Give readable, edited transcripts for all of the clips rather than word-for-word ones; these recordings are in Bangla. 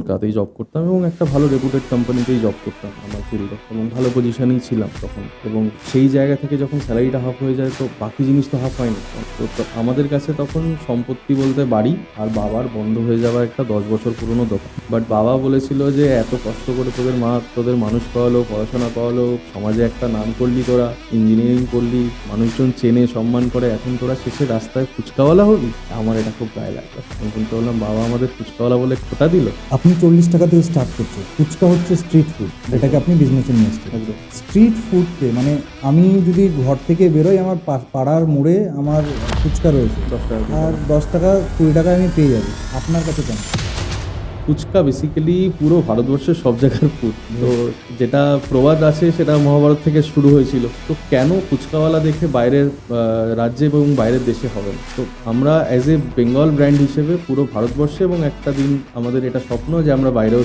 কলকাতাতেই জব করতাম এবং একটা ভালো রেপুটেড কোম্পানিতেই জব করতাম আমার ফিল্ডে, এবং ভালো পজিশনেই ছিলাম তখন। এবং সেই জায়গা থেকে যখন স্যালারিটা হাফ হয়ে যায় তো বাকি জিনিস তো হাফ হয়নি। তো আমাদের কাছে তখন সম্পত্তি বলতে বাড়ি আর বাবার বন্ধ হয়ে যাওয়া একটা 10 বছর পুরনো দোকান। বাট বাবা বলেছিল যে এত কষ্ট করে তোদের মা তোদের মানুষ করালো, পড়াশোনা করালো, সমাজে একটা নাম করলি, তোরা ইঞ্জিনিয়ারিং করলি, মানুষজন চেনে সম্মান করে, এখন তোরা শেষে রাস্তায় ফুচকাওয়ালা হবি। আমার এটা খুব গায়ে লাগলো। আমি কিন্তু বললাম, বাবা আমাদের ফুচকাওয়ালা বলে খোটা দিল। আপনি 40 টাকা দিয়ে স্টার্ট করছেন। ফুচকা হচ্ছে স্ট্রিট ফুড, এটাকে আপনি বিজনেসে নিয়ে আসছেন। একদম। স্ট্রিট ফুডকে মানে আমি যদি ঘর থেকে বেরোই, আমার পাড়ার মোড়ে আমার ফুচকা রয়েছে 10 টাকা আর 10 টাকা 20 টাকায় আমি পেয়ে যাবো। আপনার কাছে কেন? ফুচকা বেসিক্যালি পুরো ভারতবর্ষের সব জায়গার ফুড। তো যেটা প্রবাদ আছে সেটা মহাভারত থেকে শুরু হয়েছিল। তো কেন ফুচকাওয়ালা দেখে বাইরের রাজ্যে এবং বাইরের দেশে হবে না? তো আমরা অ্যাজ এ বেঙ্গল ব্র্যান্ড হিসেবে পুরো ভারতবর্ষে, এবং একটা দিন আমাদের এটা স্বপ্ন যে আমরা বাইরেও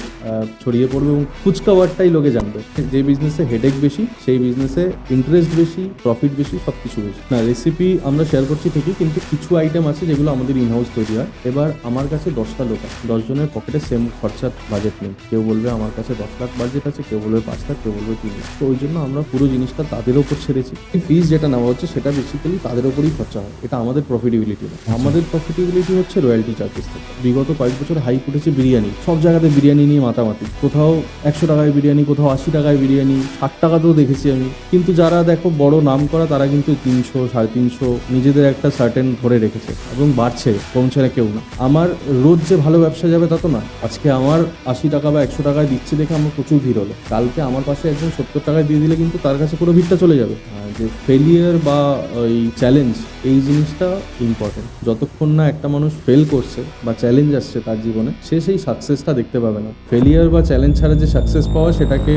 ছড়িয়ে পড়বো এবং ফুচকা ওয়ার্ডটাই লোকে জানবে। যে বিজনেসে হেডেক বেশি সেই বিজনেসে ইন্টারেস্ট বেশি, প্রফিট বেশি, সব কিছু বেশি। না, রেসিপি আমরা শেয়ার করছি ঠিকই, কিন্তু কিছু আইটেম আছে যেগুলো আমাদের ইনহাউস তৈরি হয়। এবার আমার কাছে 10টা লোক আছে, 10 জনের পকেটে সেম খরচার বাজেট নেই। কেউ বলবে আমার কাছে 10 লাখ বাজেট আছে, কেউ বলবে 5 লাখ, কেউ বলবে 3 লাখ। তো ওই জন্য আমরা পুরো জিনিসটা তাদের ওপর ছেড়েছি। ফিজ যেটা নেওয়া হচ্ছে সেটা বেসিক্যালি তাদের ওপরই খরচা হয়। এটা আমাদের প্রফিটেবিলিটি না। আমাদের প্রফিটেবিলিটি হচ্ছে রয়্যালটি চার্জেস থেকে। বিগত কয়েক বছর হাইপ উঠেছে বিরিয়ানি, সব জায়গাতে বিরিয়ানি নিয়ে মাতামাতি। কোথাও 100 টাকায় বিরিয়ানি, কোথাও 80 টাকায় বিরিয়ানি, 60 টাকাতেও দেখেছি আমি। কিন্তু যারা দেখো বড় নাম করা তারা কিন্তু 300, 350 নিজেদের একটা সার্টেন ধরে রেখেছে এবং বাড়ছে, কমছে না কেউ না। আমার রোজ যে ভালো ব্যবসা যাবে তা তো না। আজকে আমার 80 টাকা বা 100 টাকায় দিচ্ছে দেখে আমার প্রচুর ভিড় হলো, কালকে আমার পাশে একজন 70 টাকায় দিয়ে দিলে কিন্তু তার কাছে পুরো ভিড়টা চলে যাবে। যে ফেলিয়ার বা ওই চ্যালেঞ্জ, এই জিনিসটা ইম্পর্টেন্ট। যতক্ষণ না একটা মানুষ ফেল করছে বা চ্যালেঞ্জ আসছে তার জীবনে, সে সেই সাকসেসটা দেখতে পাবে না। ফেলিয়ার বা চ্যালেঞ্জ ছাড়া যে সাকসেস পাওয়া, সেটাকে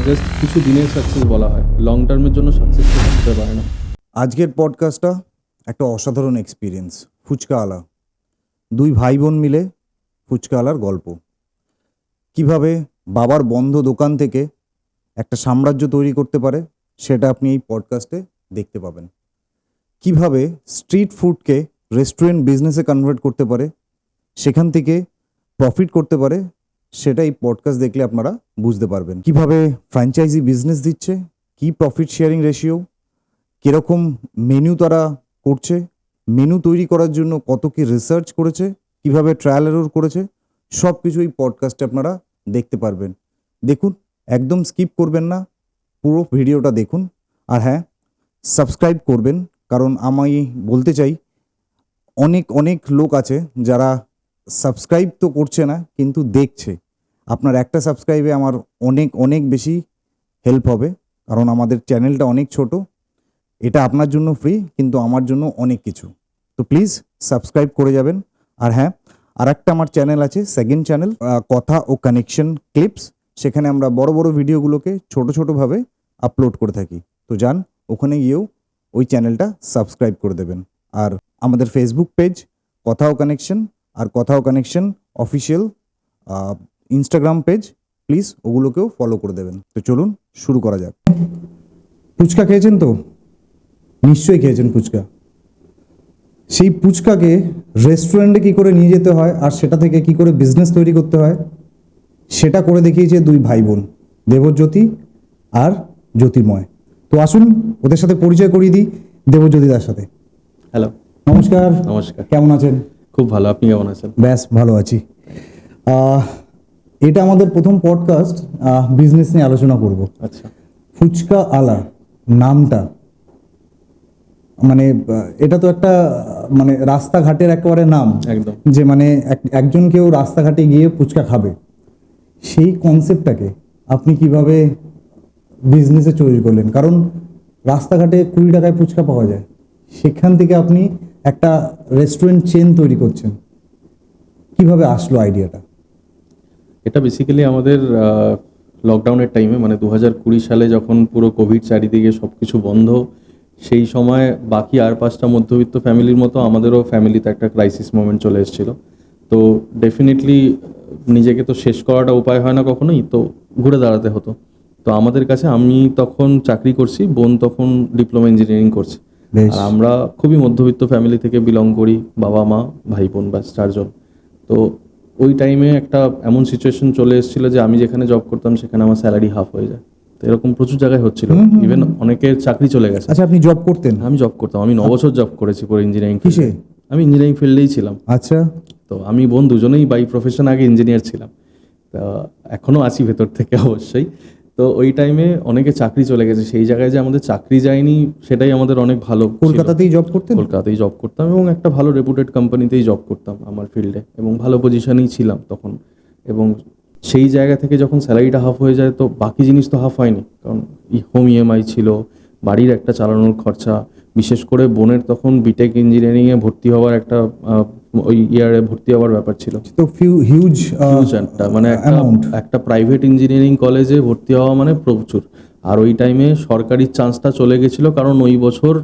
জাস্ট কিছু দিনের সাকসেস বলা হয়, লং টার্মের জন্য সাকসেস হতে পারে না। আজকের পডকাস্টটা একটা অসাধারণ এক্সপিরিয়েন্স। ফুচকাওয়ালা, দুই ভাই বোন মিলে ফুচকাওয়ালার গল্প। কিভাবে বাবার বন্ধ দোকান থেকে একটা সাম্রাজ্য তৈরি করতে পারে সেটা আপনি এই পডকাস্টে দেখতে পাবেন। কিভাবে স্ট্রিট ফুডকে রেস্টুরেন্ট বিজনেসে কনভার্ট করতে পারে, সেখান থেকে প্রফিট করতে পারে, সেটা এই পডকাস্ট দেখলে আপনারা বুঝতে পারবেন। কিভাবে ফ্র্যাঞ্চাইজি বিজনেস দিচ্ছে, কি প্রফিট শেয়ারিং রেশিও, কীরকম মেনু তারা করছে, মেনু তৈরি করার জন্য কত কি রিসার্চ করেছে, কিভাবে ট্রায়াল এরর করেছে, সব কিছু এই পডকাস্টে আপনারা দেখতে পারবেন। দেখুন, একদম স্কিপ করবেন না, পুরো ভিডিওটা দেখুন। আর হ্যাঁ, সাবস্ক্রাইব করবেন, কারণ আমি বলতে চাই অনেক অনেক লোক আছে যারা সাবস্ক্রাইব তো করছে না কিন্তু দেখছে। আপনার একটা সাবস্ক্রাইবে আমার অনেক অনেক বেশি হেল্প হবে, কারণ আমাদের চ্যানেলটা অনেক ছোট। এটা আপনার জন্য ফ্রি, কিন্তু আমার জন্য অনেক কিছু। তো প্লিজ সাবস্ক্রাইব করে যাবেন। আর হ্যাঁ, আর একটা আমার চ্যানেল আছে, সেকেন্ড চ্যানেল, কথা ও কানেকশন ক্লিপস। সেখানে আমরা বড় বড় ভিডিওগুলোকে ছোট ছোটোভাবে আপলোড করে থাকি। তো যান, ওখানে গিয়েও ওই চ্যানেলটা সাবস্ক্রাইব করে দেবেন। আর আমাদের ফেসবুক পেজ কথা ও কানেকশন, আর কথা ও connection official Instagram page, please ওগুলোকেও ফলো করে দেবেন। তো চলুন শুরু করা যাক। ফুচকা খেয়েছেন তো? নিশ্চয়ই খেয়েছেন ফুচকা। সেই ফুচকাকে রেস্টুরেন্টে কী করে নিয়ে যেতে হয় আর সেটা থেকে কী করে বিজনেস তৈরি করতে হয়, সেটা করে দেখিয়েছে দুই ভাই বোন, দেবজ্যোতি আর জ্যোতির্ময়। তো আসুন ওদের সাথে পরিচয় করিয়ে দিই, দেবজ্যোতিদার সাথে। হ্যালো। নমস্কার। নমস্কার। কেমন আছেন? খুব ভালো, আপনি কেমন আছেন? ব্যাস ভালো আছি। এটা আমাদের প্রথম পডকাস্ট, বিজনেস নিয়ে আলোচনা করব। আচ্ছা। ফুচকা আলা নামটা মানে এটা তো একটা মানে রাস্তাঘাটের একেবারে নাম, একদম। যে মানে একজন কেউ রাস্তাঘাটে গিয়ে ফুচকা খাবে, সেই কনসেপ্টটাকে আপনি কিভাবে বিজনেসে তৈরি করলেন? কারণ রাস্তাঘাটে 20 টাকায় ফুচকা পাওয়া যায়, সেখান থেকে আপনি একটা রেস্টুরেন্ট চেন তৈরি করছেন। কিভাবে আসলো আইডিয়াটা? এটা বেসিক্যালি আমাদের লকডাউনের টাইমে, মানে 2020 সালে যখন পুরো কোভিড চারিদিকে সব কিছু বন্ধ, সেই সময় বাকি আর 5টা মধ্যবিত্ত ফ্যামিলির মতো আমাদেরও ফ্যামিলিতে একটা ক্রাইসিস মোমেন্ট চলে এসেছিলো। তো ডেফিনেটলি নিজেকে তো শেষ করাটা উপায় হয় না কখনোই, তো ঘুরে দাঁড়াতে হতো। তো আমাদের কাছে, আমি তখন চাকরি করছি, বোন তখন ডিপ্লোমা ইঞ্জিনিয়ারিং করছে। আর আমরা খুবই মধ্যবিত্ত ফ্যামিলি থেকে বিলং করি, বাবা মা ভাই বোন ব্যাস 4 জন। তো ওই টাইমে একটা এমন সিচুয়েশন চলে এসেছিল যে আমি যেখানে জব করতাম সেখানে আমার স্যালারি হাফ হয়ে যায়। তো এরকম প্রচুর জায়গায় হচ্ছিল, ইভেন অনেকের চাকরি চলে গেছে। আচ্ছা, আপনি জব করতেন? আমি জব করতাম, আমি 9 বছর জব করেছি পুরো ইঞ্জিনিয়ারিং কিসে? ফিল্ডে। আমি ইঞ্জিনিয়ারিং ফিল্ডেই ছিলাম। আচ্ছা। তো আমি বোন দুজনেই বাই প্রফেশন আগে ইঞ্জিনিয়ার ছিলাম, তা এখনও আছি ভেতর থেকে অবশ্যই। তো ওই টাইমে অনেকে চাকরি চলে গেছে, সেই জায়গায় যে আমাদের চাকরি যায়নি সেটাই আমাদের অনেক ভালো ছিল। কলকাতাতেই জব করতেন? কলকাতাতেই জব করতাম এবং একটা ভালো রেপুটেড কোম্পানিতেই জব করতাম আমার ফিল্ডে, এবং ভালো পজিশনেই ছিলাম তখন। এবং সেই জায়গা থেকে যখন স্যালারিটা হাফ হয়ে যায় তো বাকি জিনিস তো হাফ হয়নি, কারণ হোম ইএমআই ছিল, বাড়ির একটা চালানোর খরচা, বিশেষ করে বোনের তখন বিটেক ইঞ্জিনিয়ারিংয়ে ভর্তি হওয়ার একটা ওই ইয়ারে ভর্তি হওয়ার ব্যাপার ছিল। তো হিউজ একটা মানে একটা প্রাইভেট ইঞ্জিনিয়ারিং কলেজে ভর্তি হওয়া মানে প্রচুর। আর ওই টাইমে সরকারি চান্সটা চলে গেছিলো, কারণ ওই বছর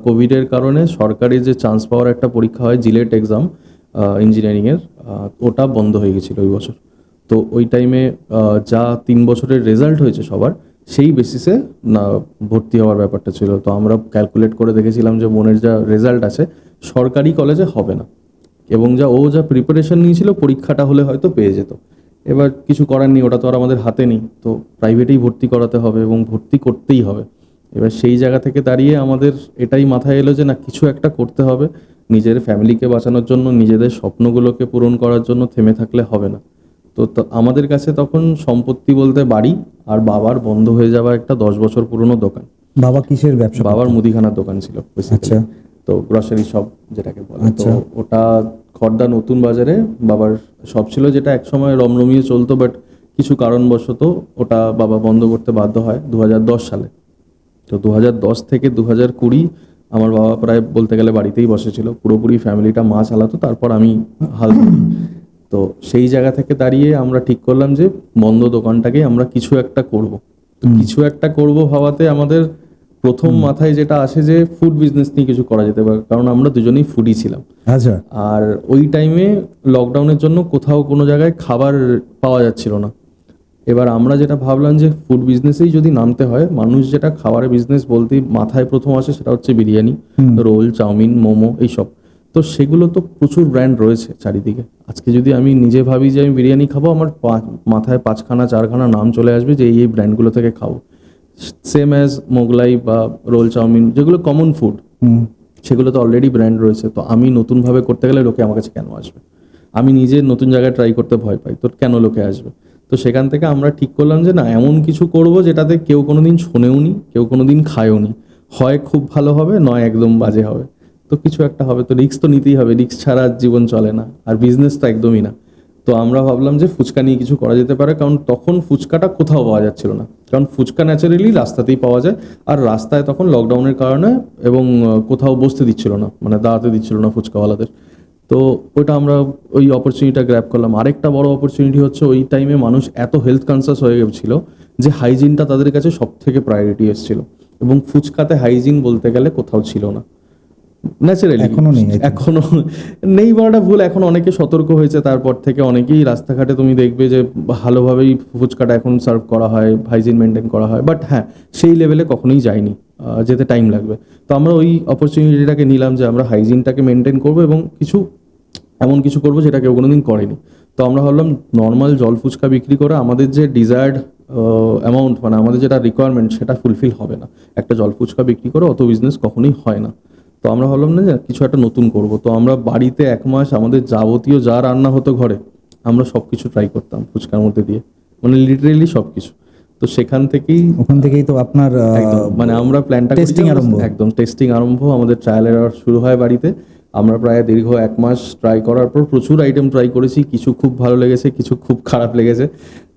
কোভিডের কারণে সরকারি যে চান্স পাওয়ার একটা পরীক্ষা হয় জিলেট এক্সাম ইঞ্জিনিয়ারিংয়ের, ওটা বন্ধ হয়ে গেছিলো ওই বছর। তো ওই টাইমে যা 3 বছরের রেজাল্ট হয়েছে সবার, সেই বেসিসে না ভর্তি হওয়ার ব্যাপারটা ছিল। তো আমরা ক্যালকুলেট করে দেখেছিলাম যে বোনের যা রেজাল্ট আছে সরকারি কলেজে হবে না, এবং যা প্রিপারেশন নিয়েছিল পরীক্ষাটা হলে হয়তো পেয়ে যেত। এবার কিছু করার নেই, ওটা তো আর আমাদের হাতে নেই, তো প্রাইভেটেই ভর্তি করাতে হবে এবং ভর্তি করতেই হবে। এবার সেই জায়গা থেকে দাঁড়িয়ে আমাদের এটাই মাথায় এলো যে না, কিছু একটা করতে হবে নিজের ফ্যামিলিকে বাঁচানোর জন্য, নিজেদের স্বপ্নগুলোকে পূরণ করার জন্য। থেমে থাকলে হবে না। তো আমাদের কাছে তখন সম্পত্তি বলতে বাড়ি আর বাবার বন্ধ হয়ে যাওয়া একটা 10 বছর পুরনো দোকান। বাবা কিসের ব্যবসা? বাবার মুদিখানার দোকান ছিল আচ্ছা। তো গ্রসারি শপ যেটাকে বলে। তো ওটা খড়দা নতুন বাজারে বাবার শপ ছিল, যেটা একসময় রমরমিয়ে চলতো, বাট কিছু কারণবশত ওটা বাবা বন্ধ করতে বাধ্য হয় 2010 সালে। তো 2010 থেকে 2020 আমার বাবা প্রায় বলতে গেলে বাড়িতেই বসেছিল, পুরোপুরি ফ্যামিলিটা মা চালাতো, তারপর আমি হাল ধরি। তো সেই জায়গা থেকে দাঁড়িয়ে আমরা ঠিক করলাম যে বন্ধ দোকানটাকে আমরা কিছু একটা করব। তো কিছু একটা করব ভাবাতে আমাদের প্রথম মাথায় যেটা আসে যে ফুড বিজনেস নিয়ে কিছু করা যেতে পারে, কারণ আমরা দুজনেই ফুডি ছিলাম। আচ্ছা। আর ওই টাইমে লকডাউনের জন্য কোথাও কোনো জায়গায় খাবার পাওয়া যাচ্ছিল না। এবার আমরা যেটা ভাবলাম যে ফুড বিজনেসেই যদি নামতে হয়, মানুষ যেটা খাবারের বিজনেস বলতেই মাথায় প্রথম আসে সেটা হচ্ছে বিরিয়ানি, রোল, চাউমিন, মোমো, এইসব। তো সেগুলো তো প্রচুর ব্র্যান্ড রয়েছে চারিদিকে। আজকে যদি আমি নিজে ভাবি যে আমি বিরিয়ানি খাবো, আমার মাথায় 5খানা 4খানা নাম চলে আসবে যে এই ব্র্যান্ডগুলো থেকে খাবো। সেম অ্যাজ মোগলাই বা রোল, চাউমিন, যেগুলো কমন ফুড, সেগুলো তো অলরেডি ব্র্যান্ড রয়েছে। তো আমি নতুনভাবে করতে গেলে লোকে আমার কাছে কেন আসবে? আমি নিজে নতুন জায়গায় ট্রাই করতে ভয় পাই, তো কেন লোকে আসবে? তো সেখান থেকে আমরা ঠিক করলাম যে না, এমন কিছু করব যেটাতে কেউ কোনোদিন শোনেও নি, কেউ কোনোদিন খায়ও নি। হয় খুব ভালো হবে, নয় একদম বাজে হবে। তো কিছু একটা হবে, তো রিস্ক তো নিতেই হবে, রিস্ক ছাড়া জীবন চলে না, আর বিজনেস তো একদমই না। তো আমরা ভাবলাম যে ফুচকা নিয়ে কিছু করা যেতে পারে, কারণ তখন ফুচকাটা কোথাও পাওয়া যাচ্ছিল না, কারণ ফুচকা ন্যাচারালি রাস্তাতেই পাওয়া যায়। আর রাস্তায় তখন লকডাউনের কারণে এবং কোথাও বসতে দিচ্ছিল না, মানে দাঁড়াতে দিচ্ছিল না ফুচকাওয়ালাদের। তো ওটা আমরা ওই অপরচুনিটিটা গ্র্যাব করলাম। আরেকটা বড় অপরচুনিটি হচ্ছে ওই টাইমে মানুষ এত হেলথ কনসাস হয়ে গেছিল যে হাইজিনটা তাদের কাছে সব থেকে প্রায়োরিটি এসেছিল, এবং ফুচকাতে হাইজিন বলতে গেলে কোথাও ছিল না ন্যাচারালি। এখনো নেই বলাটা ভুল, এখন অনেকে সতর্ক হয়েছে, তারপর থেকে অনেকেই রাস্তাঘাটে তুমি দেখবে যে ভালোভাবেই ফুচকাটা এখন সার্ভ করা হয়, হাইজিন মেনটেন করা হয়। বাট হ্যাঁ, সেই লেভেলে কখনোই যায়নি, যেতে টাইম লাগবে। তো আমরা ওই অপরচুনিটিটাকে নিলাম যে আমরা হাইজিনটাকে মেনটেন করবো এবং এমন কিছু করবো যেটা কেউ কোনোদিন করেনি। তো আমরা ভাবলাম নর্মাল জল ফুচকা বিক্রি করে আমাদের যে ডিজায়ার্ড অ্যামাউন্ট, মানে আমাদের যেটা রিকোয়ারমেন্ট, সেটা ফুলফিল হবে না। একটা জল ফুচকা বিক্রি করে অত বিজনেস কখনোই হয় না। তো আমরা ভাবলাম না যে কিছু একটা নতুন করব। তো আমরা বাড়িতে 1 মাস আমাদের যাবতীয় যা রান্না হতো ঘরে, আমরা সব কিছু ট্রাই করতাম ফুচকার মধ্যে দিয়ে, মানে লিটারেলি সব কিছু। তো ওখান থেকেই তো আপনার মানে আমরা প্ল্যানটা টেস্টিং আরম্ভ। একদম টেস্টিং আরম্ভ, আমাদের ট্রায়াল এরর শুরু হয় বাড়িতে। আমরা প্রায় দীর্ঘ 1 মাস ট্রাই করার পর প্রচুর আইটেম ট্রাই করেছি, কিছু খুব ভালো লেগেছে, কিছু খুব খারাপ লেগেছে।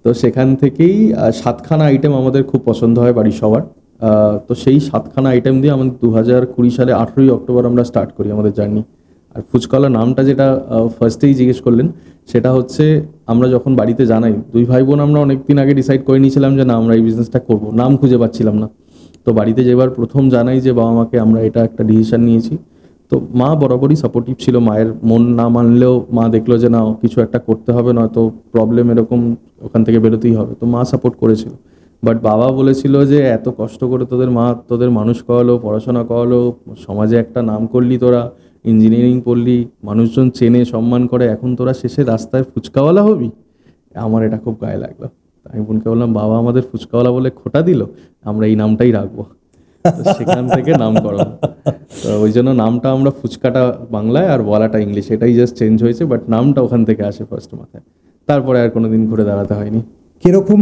তো সেখান থেকেই 7খানা আইটেম আমাদের খুব পছন্দ হয় বাড়ির সবার। তো সেই 7খানা আইটেম দিয়ে আমাদের 2020 সালে 18ই অক্টোবর আমরা স্টার্ট করি আমাদের জার্নি। আর ফুচকাওয়ালা নামটা যেটা ফার্স্টেই জিজ্ঞেস করলেন, সেটা হচ্ছে আমরা যখন বাড়িতে জানাই, 2 ভাই বোন আমরা অনেকদিন আগে ডিসাইড করে নিয়েছিলাম যে না, আমরা এই বিজনেসটা করবো, নাম খুঁজে পাচ্ছিলাম না। তো বাড়িতে যেবার প্রথম জানাই যে বাবা মাকে আমরা এটা একটা ডিসিশন নিয়েছি, তো মা বরাবরই সাপোর্টিভ ছিল। মায়ের মন না মানলেও মা দেখলো যে না, কিছু একটা করতে হবে, নয়তো প্রবলেম এরকম ওখান থেকে বেরোতেই হবে। তো মা সাপোর্ট করেছিল। বাট বাবা বলেছিল যে এত কষ্ট করে তোদের মা তোদের মানুষ করালো, পড়াশোনা করালো, সমাজে একটা নাম করলি তোরা, ইঞ্জিনিয়ারিং পড়লি, মানুষজন চেনে সম্মান করে, এখন তোরা শেষে রাস্তায় ফুচকাওয়ালা হবি। আমার এটা খুব গায়ে লাগলো। আমি বোনকে বললাম, বাবা আমাদের ফুচকাওয়ালা বলে খোটা দিল, আমরা এই নামটাই রাখবো। তো সেখান থেকে নামকরণ। তো ওই জন্য নামটা আমরা ফুচকাটা বাংলায় আর বলাটা ইংলিশ, এটাই জাস্ট চেঞ্জ হয়েছে, বাট নামটা ওখান থেকে আসে ফার্স্ট মাথায়। তারপরে আর কোনোদিন ঘুরে দাঁড়াতে হয়নি। কিরকম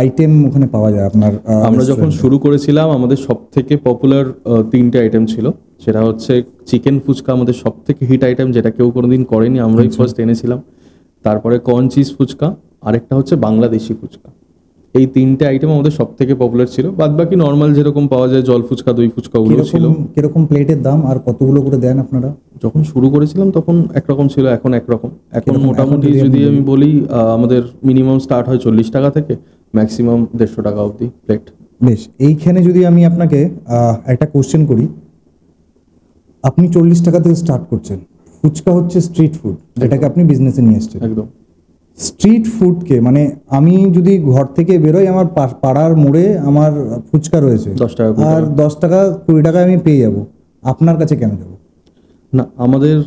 আইটেম ওখানে পাওয়া যায় আপনার? আমরা যখন শুরু করেছিলাম আমাদের সব থেকে পপুলার 3টে আইটেম ছিল। সেটা হচ্ছে চিকেন ফুচকা, আমাদের সব থেকে হিট আইটেম, যেটা কেউ কোনোদিন করেনি, আমরাই ফার্স্ট এনেছিলাম। তারপরে কর্ন চিজ ফুচকা, আরেকটা হচ্ছে বাংলাদেশি ফুচকা। এই 3টে আইটেম আমাদের সব থেকে পপুলার ছিল। বাদ বাকি নর্মাল যেরকম পাওয়া যায়, জল ফুচকা, দই ফুচকা, ওগুলো ছিল। কিরকম প্লেটের দাম আর কতগুলো করে দেন আপনারা? যখন শুরু করেছিলাম তখন একরকম ছিল, এখন একরকম। এখন কিরকম? মোটামুটি এখন যদি আমি বলি, আমাদের মিনিমাম স্টার্ট হয় 40 টাকা থেকে, ম্যাক্সিমাম 150 টাকা অবধি প্লেট। বেশ, এইখানে যদি আমি আপনাকে একটা কোশ্চেন করি, আপনি 40 টাকা থেকে স্টার্ট করছেন, ফুচকা হচ্ছে স্ট্রিট ফুড, যেটাকে আপনি বিজনেসে নিয়ে এসছেন। একদম। স্ট্রিট ফুডকে মানে আমি যদি ঘর থেকে বেরোই, আমার পাড়ার মোড়ে আমার ফুচকা রয়েছে, 10 টাকা, 20 আর টাকা। 10 টাকা 20 টাকায় আমি পেয়ে যাব, আপনার কাছে কেন যাব? না, আমাদের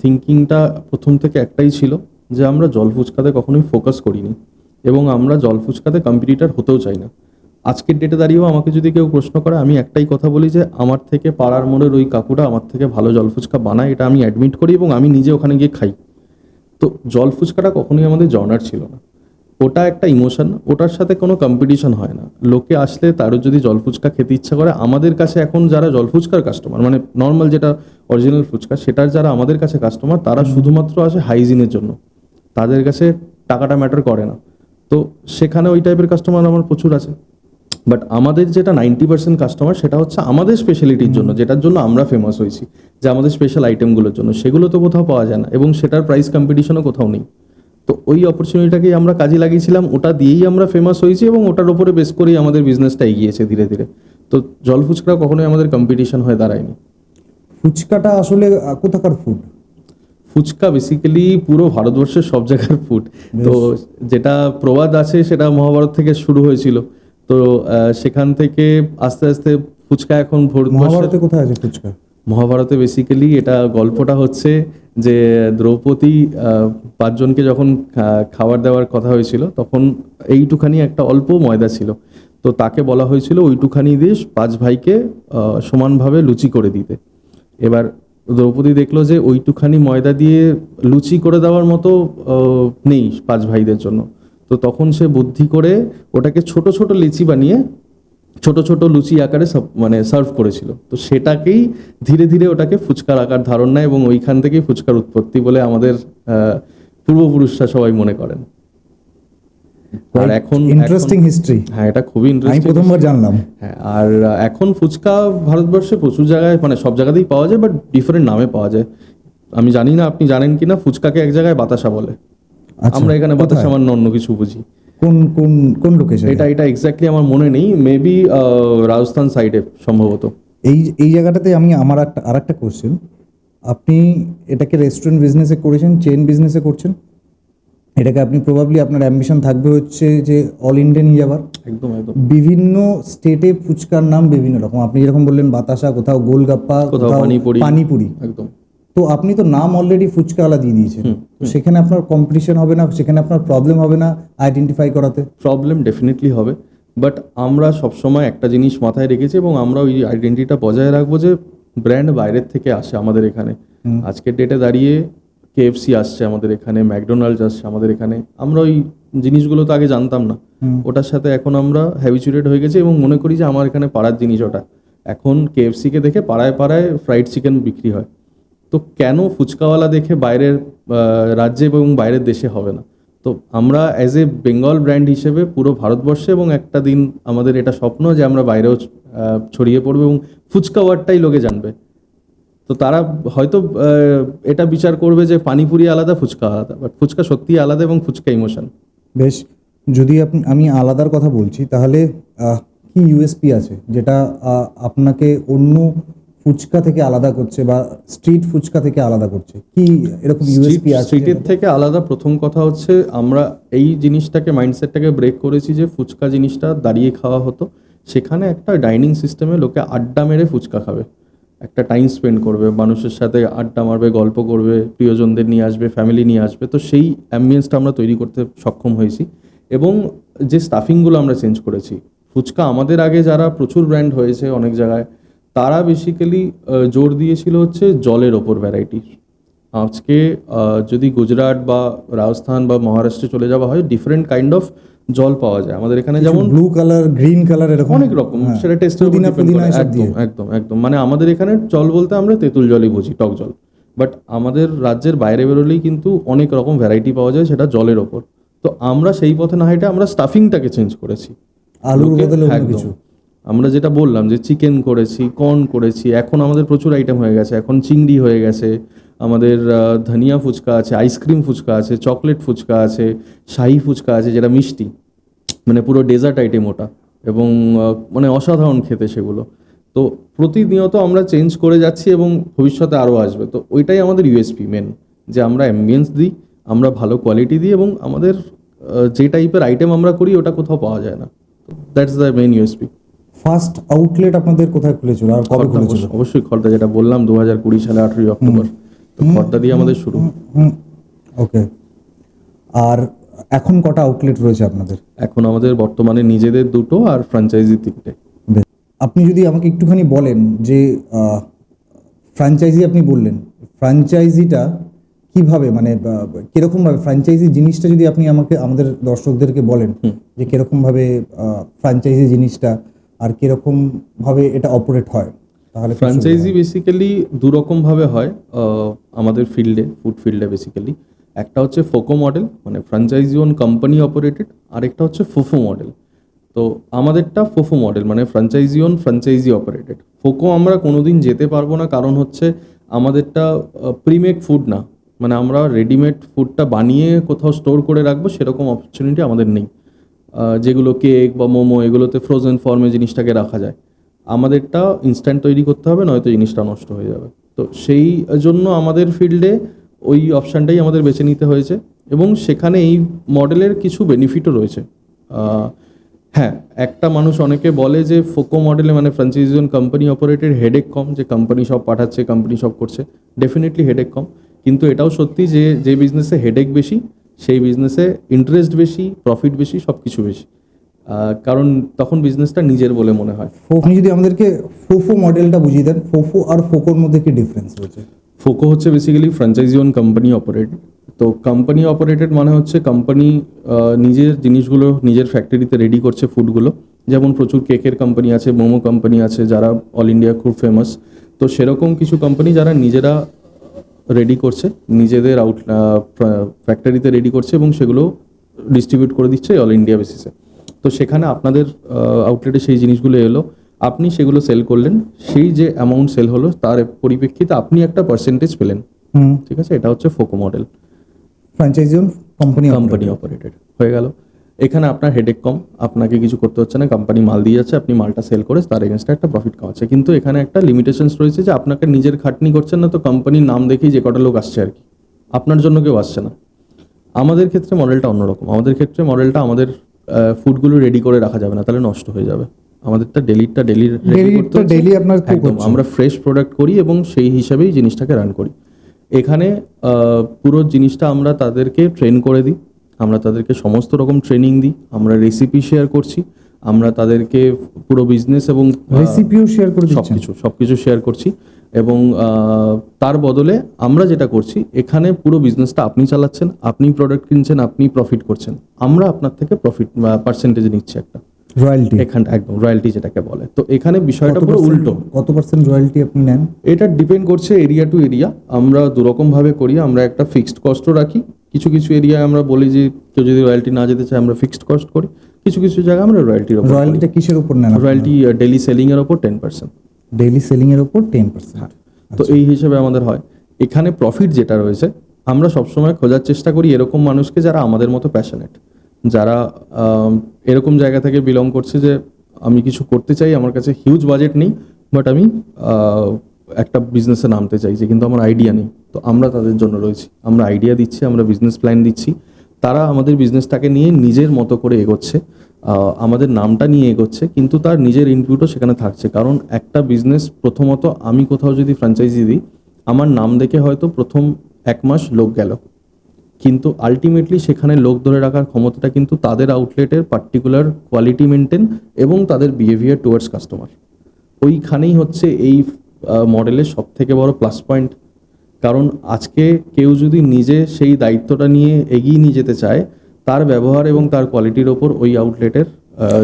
থিঙ্কিংটা প্রথম থেকে একটাই ছিল যে আমরা জল ফুচকাতে কখনোই ফোকাস করিনি, এবং আমরা জল ফুচকাতে কম্পিটিটর হতেও চাই না। আজকের ডেটে দাঁড়িয়েও আমাকে যদি কেউ প্রশ্ন করে, আমি একটাই কথা বলি যে আমার থেকে পাড়ার মোড়ের ওই কাকুটা আমার থেকে ভালো জল ফুচকা বানায়, এটা আমি অ্যাডমিট করি এবং আমি নিজে ওখানে গিয়ে খাই। তো জল ফুচকাটা কখনোই আমাদের জনার ছিল না, ওটা একটা ইমোশন, ওটার সাথে কোনো কম্পিটিশন হয় না। লোকে আসলে তারও যদি জল ফুচকা খেতে ইচ্ছা করে, আমাদের কাছে এখন যারা জল ফুচকার কাস্টমার, মানে নর্মাল যেটা অরিজিনাল ফুচকা, সেটার যারা আমাদের কাছে কাস্টমার, তারা শুধুমাত্র আসে হাইজিনের জন্য, তাদের কাছে টাকাটা ম্যাটার করে না। তো সেখানে ওই টাইপের কাস্টমার আমার প্রচুর আছে। বাট আমাদের যেটা 90% কাস্টমার, সেটা হচ্ছে আমাদের স্পেশালিটির জন্য, যেটার জন্য আমরা ফেমাস হয়েছি, যে আমাদের স্পেশাল আইটেমগুলোর জন্য, সেগুলো তো কোথাও পাওয়া যায় না, এবং সেটার প্রাইস কম্পিটিশনও কোথাও নেই। তো ওই অপরচুনিটিটাকেই আমরা কাজে লাগিয়েছিলাম, ওটা দিয়েই আমরা ফেমাস হয়েছি, এবং ওটার উপরে বেস করেই আমাদের বিজনেসটা এগিয়েছে ধীরে ধীরে। তো জল ফুচকা কখনোই আমাদের কম্পিটিশন হয়ে দাঁড়ায়নি। ফুচকাটা আসলে কোথাকার ফুড? ফুচকা বেসিক্যালি পুরো ভারতবর্ষের সব জায়গার ফুড। তো যেটা প্রবাদ আছে সেটা মহাভারত থেকে শুরু হয়েছিল। তো সেখান থেকে আস্তে আস্তে ফুচকা এখন মহাভারতে কোথায় আছে ফুচকা? মহাভারতে বেসিক্যালি এটা গল্পটা হচ্ছে যে দ্রৌপদী 5 জনকে যখন খাবার দেওয়ার কথা হয়েছিল, তখন এইটুখানি একটা অল্প ময়দা ছিল। তো তাকে বলা হয়েছিল ওইটুখানি দিয়ে 5 ভাইকে সমানভাবে লুচি করে দিতে। এবার দ্রৌপদী দেখলো যে ওইটুখানি ময়দা দিয়ে লুচি করে দেওয়ার মতো নেই 5 ভাইদের জন্য। তো তখন সে বুদ্ধি করে ওটাকে ছোট ছোট লিচি বানিয়ে ছোট ছোট লুচি আকারে মানে সার্ভ করেছিল। তো সেটাকেই ধীরে ধীরে ওটাকে ফুচকার আকার ধারণ নেয়, এবং ওইখান থেকেই ফুচকার উৎপত্তি বলে আমাদের পূর্বপুরুষরা সবাই মনে করেন। আর এখন ইন্টারেস্টিং হিস্ট্রি। হ্যাঁ, এটা খুবই আমি ইন্টারেস্টিং। প্রথমবার জানলাম। হ্যাঁ, আর এখন ফুচকা ভারতবর্ষে প্রচুর জায়গায়, মানে সব জায়গাতেই পাওয়া যায়, বাট ডিফারেন্ট নামে পাওয়া যায়। আমি জানি না আপনি জানেন কিনা, ফুচকাকে এক জায়গায় বাতাসা বলে, আচ্ছা, আমরা এখানে বাতাসা কোথায়? মানে অন্য কিছু বুঝি। কোন কোন কোন লোকেশন? এটা এক্স্যাক্টলি আমার মনে নেই, মেবি রাজস্থান সাইডে সম্ভবত। এই জায়গাটাতে আমি আমার আরেকটা কোশ্চেন, আপনি এটাকে রেস্টুরেন্ট বিজনেসে করেছেন, চেন বিজনেসে করছেন, এটাকে আপনি প্রবাবলি আপনার অ্যাম্বিশন থাকবে হচ্ছে যে অল ইন্ডিয়া নিয়ে যাবার। একদম একদম। বিভিন্ন স্টেটে ফুচকার নাম বিভিন্ন রকম, আপনি যেরকম বললেন বাতাসা, কোথাও গোলগাপ্পা, কোথাও পানিপুরি। একদম। তো আপনি তো নাম অলরেডি ফুচকাওয়ালা দিয়ে দিয়েছেন, তো সেখানে আপনার কম্পিটিশন হবে না, সেখানে আপনার প্রবলেম হবে না আইডেন্টিফাই করাতে? প্রবলেম ডেফিনেটলি হবে, বাট আমরা সবসময় একটা জিনিস মাথায় রেখেছি, এবং আমরা ওই আইডেন্টিটিটা বজায় রাখবো যে ব্র্যান্ড বাইরের থেকে আসে আমাদের এখানে। আজকের ডেটে দাঁড়িয়ে KFC আসছে আমাদের এখানে, ম্যাকডোনাল্ডস আসছে আমাদের এখানে, আমরা ওই জিনিসগুলো তো আগে জানতাম না, ওটার সাথে এখন আমরা হ্যাবিচুয়েটেড হয়ে গেছি, এবং মনে করি যে আমার এখানে পাড়ার জিনিস ওটা। এখন KFC-কে দেখে পাড়ায় পাড়ায় ফ্রাইড চিকেন বিক্রি হয়, তো কেন ফুচকাওয়ালা দেখে বাইরের রাজ্যে এবং বাইরের দেশে হবে না? তো আমরা অ্যাজ এ বেঙ্গল ব্র্যান্ড হিসেবে পুরো ভারতবর্ষে, এবং একটা দিন আমাদের এটা স্বপ্ন যে আমরা বাইরেও ছড়িয়ে পড়বো, এবং ফুচকা ওয়ার্ডটাই লোকে জানবে। তো তারা হয়তো এটা বিচার করবে যে পানিপুরি আলাদা, ফুচকা আলাদা, বাট ফুচকা সত্যিই আলাদা, এবং ফুচকা ইমোশন। বেশ, যদি আমি আলাদার কথা বলছি, তাহলে কি ইউএসপি আছে যেটা আপনাকে অন্য ফুচকা থেকে আলাদা করছে বা স্ট্রিট ফুচকা থেকে আলাদা করছে? কি এরকম ইউএসপি আছে? স্ট্রিটের থেকে আলাদা প্রথম কথা হচ্ছে, আমরা এই জিনিসটাকে, মাইন্ডসেটটাকে ব্রেক করেছি যে ফুচকা জিনিসটা দাঁড়িয়ে খাওয়া হতো, সেখানে একটা ডাইনিং সিস্টেমে লোকে আড্ডা মেরে ফুচকা খাবে। একটা টাইম স্পেন্ড করবে, মানুষের সাথে আড্ডা মারবে, গল্প করবে, প্রিয়জনদের নিয়ে আসবে, ফ্যামিলি নিয়ে আসবে। তো সেই অ্যাম্বিয়েন্সটা আমরা তৈরি করতে সক্ষম হয়েছি। এবং যে স্টাফিংগুলো আমরা চেঞ্জ করেছি, ফুচকা আমাদের আগে যারা প্রচুর ব্র্যান্ড হয়েছে অনেক জায়গায়, তারা বেসিক্যালি জোর দিয়েছিল হচ্ছে জলের ওপর ভ্যারাইটি। আজকে যদি গুজরাট বা রাজস্থান বা মহারাষ্ট্রে চলে যাওয়া হয়, ডিফারেন্ট কাইন্ড অফ জল পাওয়া যায়। আমাদের এখানে যেমন ব্লু কালার, গ্রিন কালার, এরকম অনেক রকম, হ্যাঁ। সেটা টেস্টের উপর পুদিনা ডিপেন্ড ফুদিনা করে। এসব একদম দিয়ে। একদম একদম, মানে আমাদের এখানে জল বলতে আমরা তেঁতুল জলই বুঝি, টক জল। বাট আমাদের রাজ্যের বাইরে বেরোলেই কিন্তু অনেক রকম ভ্যারাইটি পাওয়া যায়, সেটা জলের ওপর। তো আমরা সেই পথে না হেঁটে আমরা স্টাফিংটাকে চেঞ্জ করেছি। আলুর লোকে- বদলে অন্য একদম। কিছু। আমরা যেটা বললাম যে চিকেন করেছি, কর্ন করেছি, এখন আমাদের প্রচুর আইটেম হয়ে গেছে। এখন চিংড়ি হয়ে গেছে, আমাদের ধনিয়া ফুচকা আছে, আইসক্রিম ফুচকা আছে, চকলেট ফুচকা আছে, শাহি ফুচকা আছে যেটা মিষ্টি, মানে পুরো ডেজার্ট আইটেম ওটা। এবং মানে অসাধারণ খেতে সেগুলো। তো প্রতিনিয়ত আমরা চেঞ্জ করে যাচ্ছি এবং ভবিষ্যতে আরও আসবে। তো ওইটাই আমাদের ইউএসপি মেন, যে আমরা অ্যাম্বিয়েন্স দিই, আমরা ভালো কোয়ালিটি দিই, এবং আমাদের যে টাইপের আইটেম আমরা করি ওটা কোথাও পাওয়া যায় না। That's the main USP. First outlet আপনাদের কোথায় খুলেছিল আর কবে খুলেছিল? অবশ্যই খর্দা, যেটা বললাম 2020 সালে 18 অক্টোবর। তো খর্দা দিয়ে আমাদের শুরু। ওকে। আর এখন কটা আউটলেট রয়েছে আপনাদের? এখন আমাদের বর্তমানে নিজেদের 2টো আর ফ্র্যাঞ্চাইজি 3টে। বেশ। আপনি যদি আমাকে একটুখানি বলেন যে ফ্র্যাঞ্চাইজি আপনি বললেন, ফ্র্যাঞ্চাইজিটা কিভাবে, মানে কিরকমভাবে ফ্র্যাঞ্চাইজি জিনিসটা যদি আপনি আমাকে, আমাদের দর্শকদেরকে বলেন যে কিরকমভাবে ফ্র্যাঞ্চাইজি জিনিসটা আর কিরকমভাবে এটা অপারেট হয়, তাহলে খুব সুবিধা ফ্র্যাঞ্চাইজি হয়। বেসিক্যালি দুরকমভাবে হয় আমাদের ফিল্ডে, ফুড ফিল্ডে বেসিক্যালি। একটা হচ্ছে ফোকো মডেল, মানে ফ্র্যাঞ্চাইজি ওন কোম্পানি অপারেটেড, আর একটা হচ্ছে ফোফো মডেল। তো আমাদেরটা ফোফো মডেল, মানে franchise own franchise operated. FOCO আমরা কোনোদিন যেতে পারবো না, কারণ হচ্ছে আমাদেরটা প্রিমেক ফুড না, মানে আমরা রেডিমেড ফুডটা বানিয়ে কোথাও স্টোর করে রাখবো সেরকম অপরচুনিটি আমাদের নেই। যেগুলো কেক বা মোমো, এগুলোতে ফ্রোজেন ফর্মে জিনিসটাকে রাখা যায়। আমাদেরটা ইনস্ট্যান্ট তৈরি করতে হবে, নয়তো জিনিসটা নষ্ট হয়ে যাবে। তো সেই জন্য আমাদের ফিল্ডে ওই অপশানটাই আমাদের বেছে নিতে হয়েছে, এবং সেখানে এই মডেলের কিছু বেনিফিটও রয়েছে। হ্যাঁ, একটা মানুষ অনেকে বলে যে ফোকো মডেলে, মানে franchise own company operated, headache কম, যে কোম্পানি সব পাঠাচ্ছে, কোম্পানি সব করছে। ডেফিনেটলি হেডেক কম, কিন্তু এটাও সত্যি যে যে বিজনেসে হেডেক বেশি, সেই বিজনেসে ইন্টারেস্ট বেশি, প্রফিট বেশি, সব কিছু বেশি। কারণ তখন বিজনেসটা নিজের বলে মনে হয়। আপনি যদি আমাদেরকে ফোফো মডেলটা বুঝিয়ে দেন, ফোফো আর ফোকোর মধ্যে কি ডিফারেন্স রয়েছে? ফোকো হচ্ছে basically franchise own company operated. তো কোম্পানি অপারেটেড মানে হচ্ছে কোম্পানি নিজের জিনিসগুলো নিজের ফ্যাক্টরিতে রেডি করছে, ফুডগুলো। যেমন প্রচুর কেকের কোম্পানি আছে, মোমো কোম্পানি আছে, যারা অল ইন্ডিয়া খুব ফেমাস। তো সেরকম কিছু কোম্পানি যারা নিজেরা রেডি করছে, নিজেদের ফ্যাক্টরিতে রেডি করছে, এবং সেগুলো ডিস্ট্রিবিউট করে দিচ্ছে অল ইন্ডিয়া বেসিসে। তো সেখানে আপনাদের আউটলেটে সেই জিনিসগুলো এলো, আপনি সেগুলো সেল করলেন, সেই যে অ্যামাউন্ট সেল হলো তার পরিপ্রেক্ষিতে আপনি একটা পার্সেন্টেজ পেলেন। ঠিক আছে, এটা হচ্ছে FOCO model, franchise company company operated হয়ে গেল। এখানে আপনার হেডেক কম, আপনাকে কিছু করতে হচ্ছে না, কোম্পানি মাল দিয়ে যাচ্ছে, আপনি মালটা সেল করে তার এগেনস্টে একটা প্রফিট কামাচ্ছে। কিন্তু এখানে একটা লিমিটেশনস রয়েছে, যে আপনাকে নিজের খাটনি করছেন না, তো কোম্পানির নাম দেখেই যে কটা লোক আসছে আর কি, আপনার জন্য কেউ আসছে না। আমাদের ক্ষেত্রে মডেলটা অন্যরকম। আমাদের ক্ষেত্রে মডেলটা, আমাদের ফুডগুলো রেডি করে রাখা যাবে না, তাহলে নষ্ট হয়ে যাবে। আমাদেরটা ডেলি ডেইলি আপনার cook একদম, হচ্ছে। আমরা ফ্রেশ প্রোডাক্ট করি এবং সেই হিসাবেই জিনিসটাকে রান করি। এখানে পুরো জিনিসটা আমরা তাদেরকে ট্রেন করে দিই, আমরা তাদেরকে সমস্ত রকম ট্রেনিং দিই, আমরা রেসিপি শেয়ার করছি, আমরা তাদেরকে পুরো বিজনেস এবং রেসিপিও শেয়ার করে দিচ্ছেন? সবকিছু শেয়ার করছি। এবং তার বদলে আমরা যেটা করছি, এখানে পুরো বিজনেসটা আপনি চালাচ্ছেন, আপনি প্রোডাক্ট কিনছেন, আপনি প্রফিট করছেন, আমরা আপনার থেকে প্রফিট পার্সেন্টেজ নিচ্ছি একটা রয়্যালটি। এখানে একদম রয়্যালটি যেটাকে বলে। তো এখানে বিষয়টা পুরো উল্টো। কত পার্সেন্ট রয়্যালটি আপনি নেন? এটা ডিপেন্ড করছে এরিয়া টু এরিয়া। আমরা দুরকমভাবে করি, আমরা একটা ফিক্সড কস্টও রাখি। কিছু কিছু এরিয়ায় আমরা বলি যে কেউ যদি রয়্যালটি না যেতে চায়, আমরা ফিক্সড কস্ট করি। কিছু কিছু জায়গায় আমরা রয়্যালটির উপর, রয়্যালটিটা কিসের উপর নেন? রয়্যালটি ডেলি সেলিং এর উপর 10%। ডেইলি সেলিং এর উপর 10%। তো এই হিসেবে আমাদের হয়। এখানে প্রফিট যেটা রয়েছে, আমরা সবসময় খোঁজার চেষ্টা করি এরকম মানুষকে যারা আমাদের মতো প্যাশনেট, যারা এরকম জায়গা থেকে বিলং করছে যে আমি কিছু করতে চাই, আমার কাছে হিউজ বাজেট নেই, বাট আমি একটা বিজনেসে নামতে চাইছি, কিন্তু আমার আইডিয়া নেই। তো আমরা তাদের জন্য রয়েছি, আমরা আইডিয়া দিচ্ছি, আমরা বিজনেস প্ল্যান দিচ্ছি, তারা আমাদের বিজনেসটাকে নিয়ে নিজের মতো করে এগোচ্ছে, আমাদের নামটা নিয়ে এগোচ্ছে, কিন্তু তার নিজের ইনপুটও সেখানে থাকছে। কারণ একটা বিজনেস প্রথমত আমি কোথাও যদি ফ্র্যাঞ্চাইজি দিই, আমার নাম দেখে হয়তো প্রথম 1 মাস লোক গেল, কিন্তু আলটিমেটলি সেখানে লোক ধরে রাখার ক্ষমতাটা কিন্তু তাদের আউটলেটের পার্টিকুলার কোয়ালিটি মেনটেন এবং তাদের বিহেভিয়ার টুয়ার্ডস কাস্টমার, ওইখানেই হচ্ছে এই মডেলের সব থেকে বড় প্লাস পয়েন্ট। কারণ আজকে কেউ যদি নিজে সেই দায়িত্বটা নিয়ে এগিয়ে নিয়ে যেতে চায়, তার ব্যবহার এবং তার কোয়ালিটির ওপর ওই আউটলেটের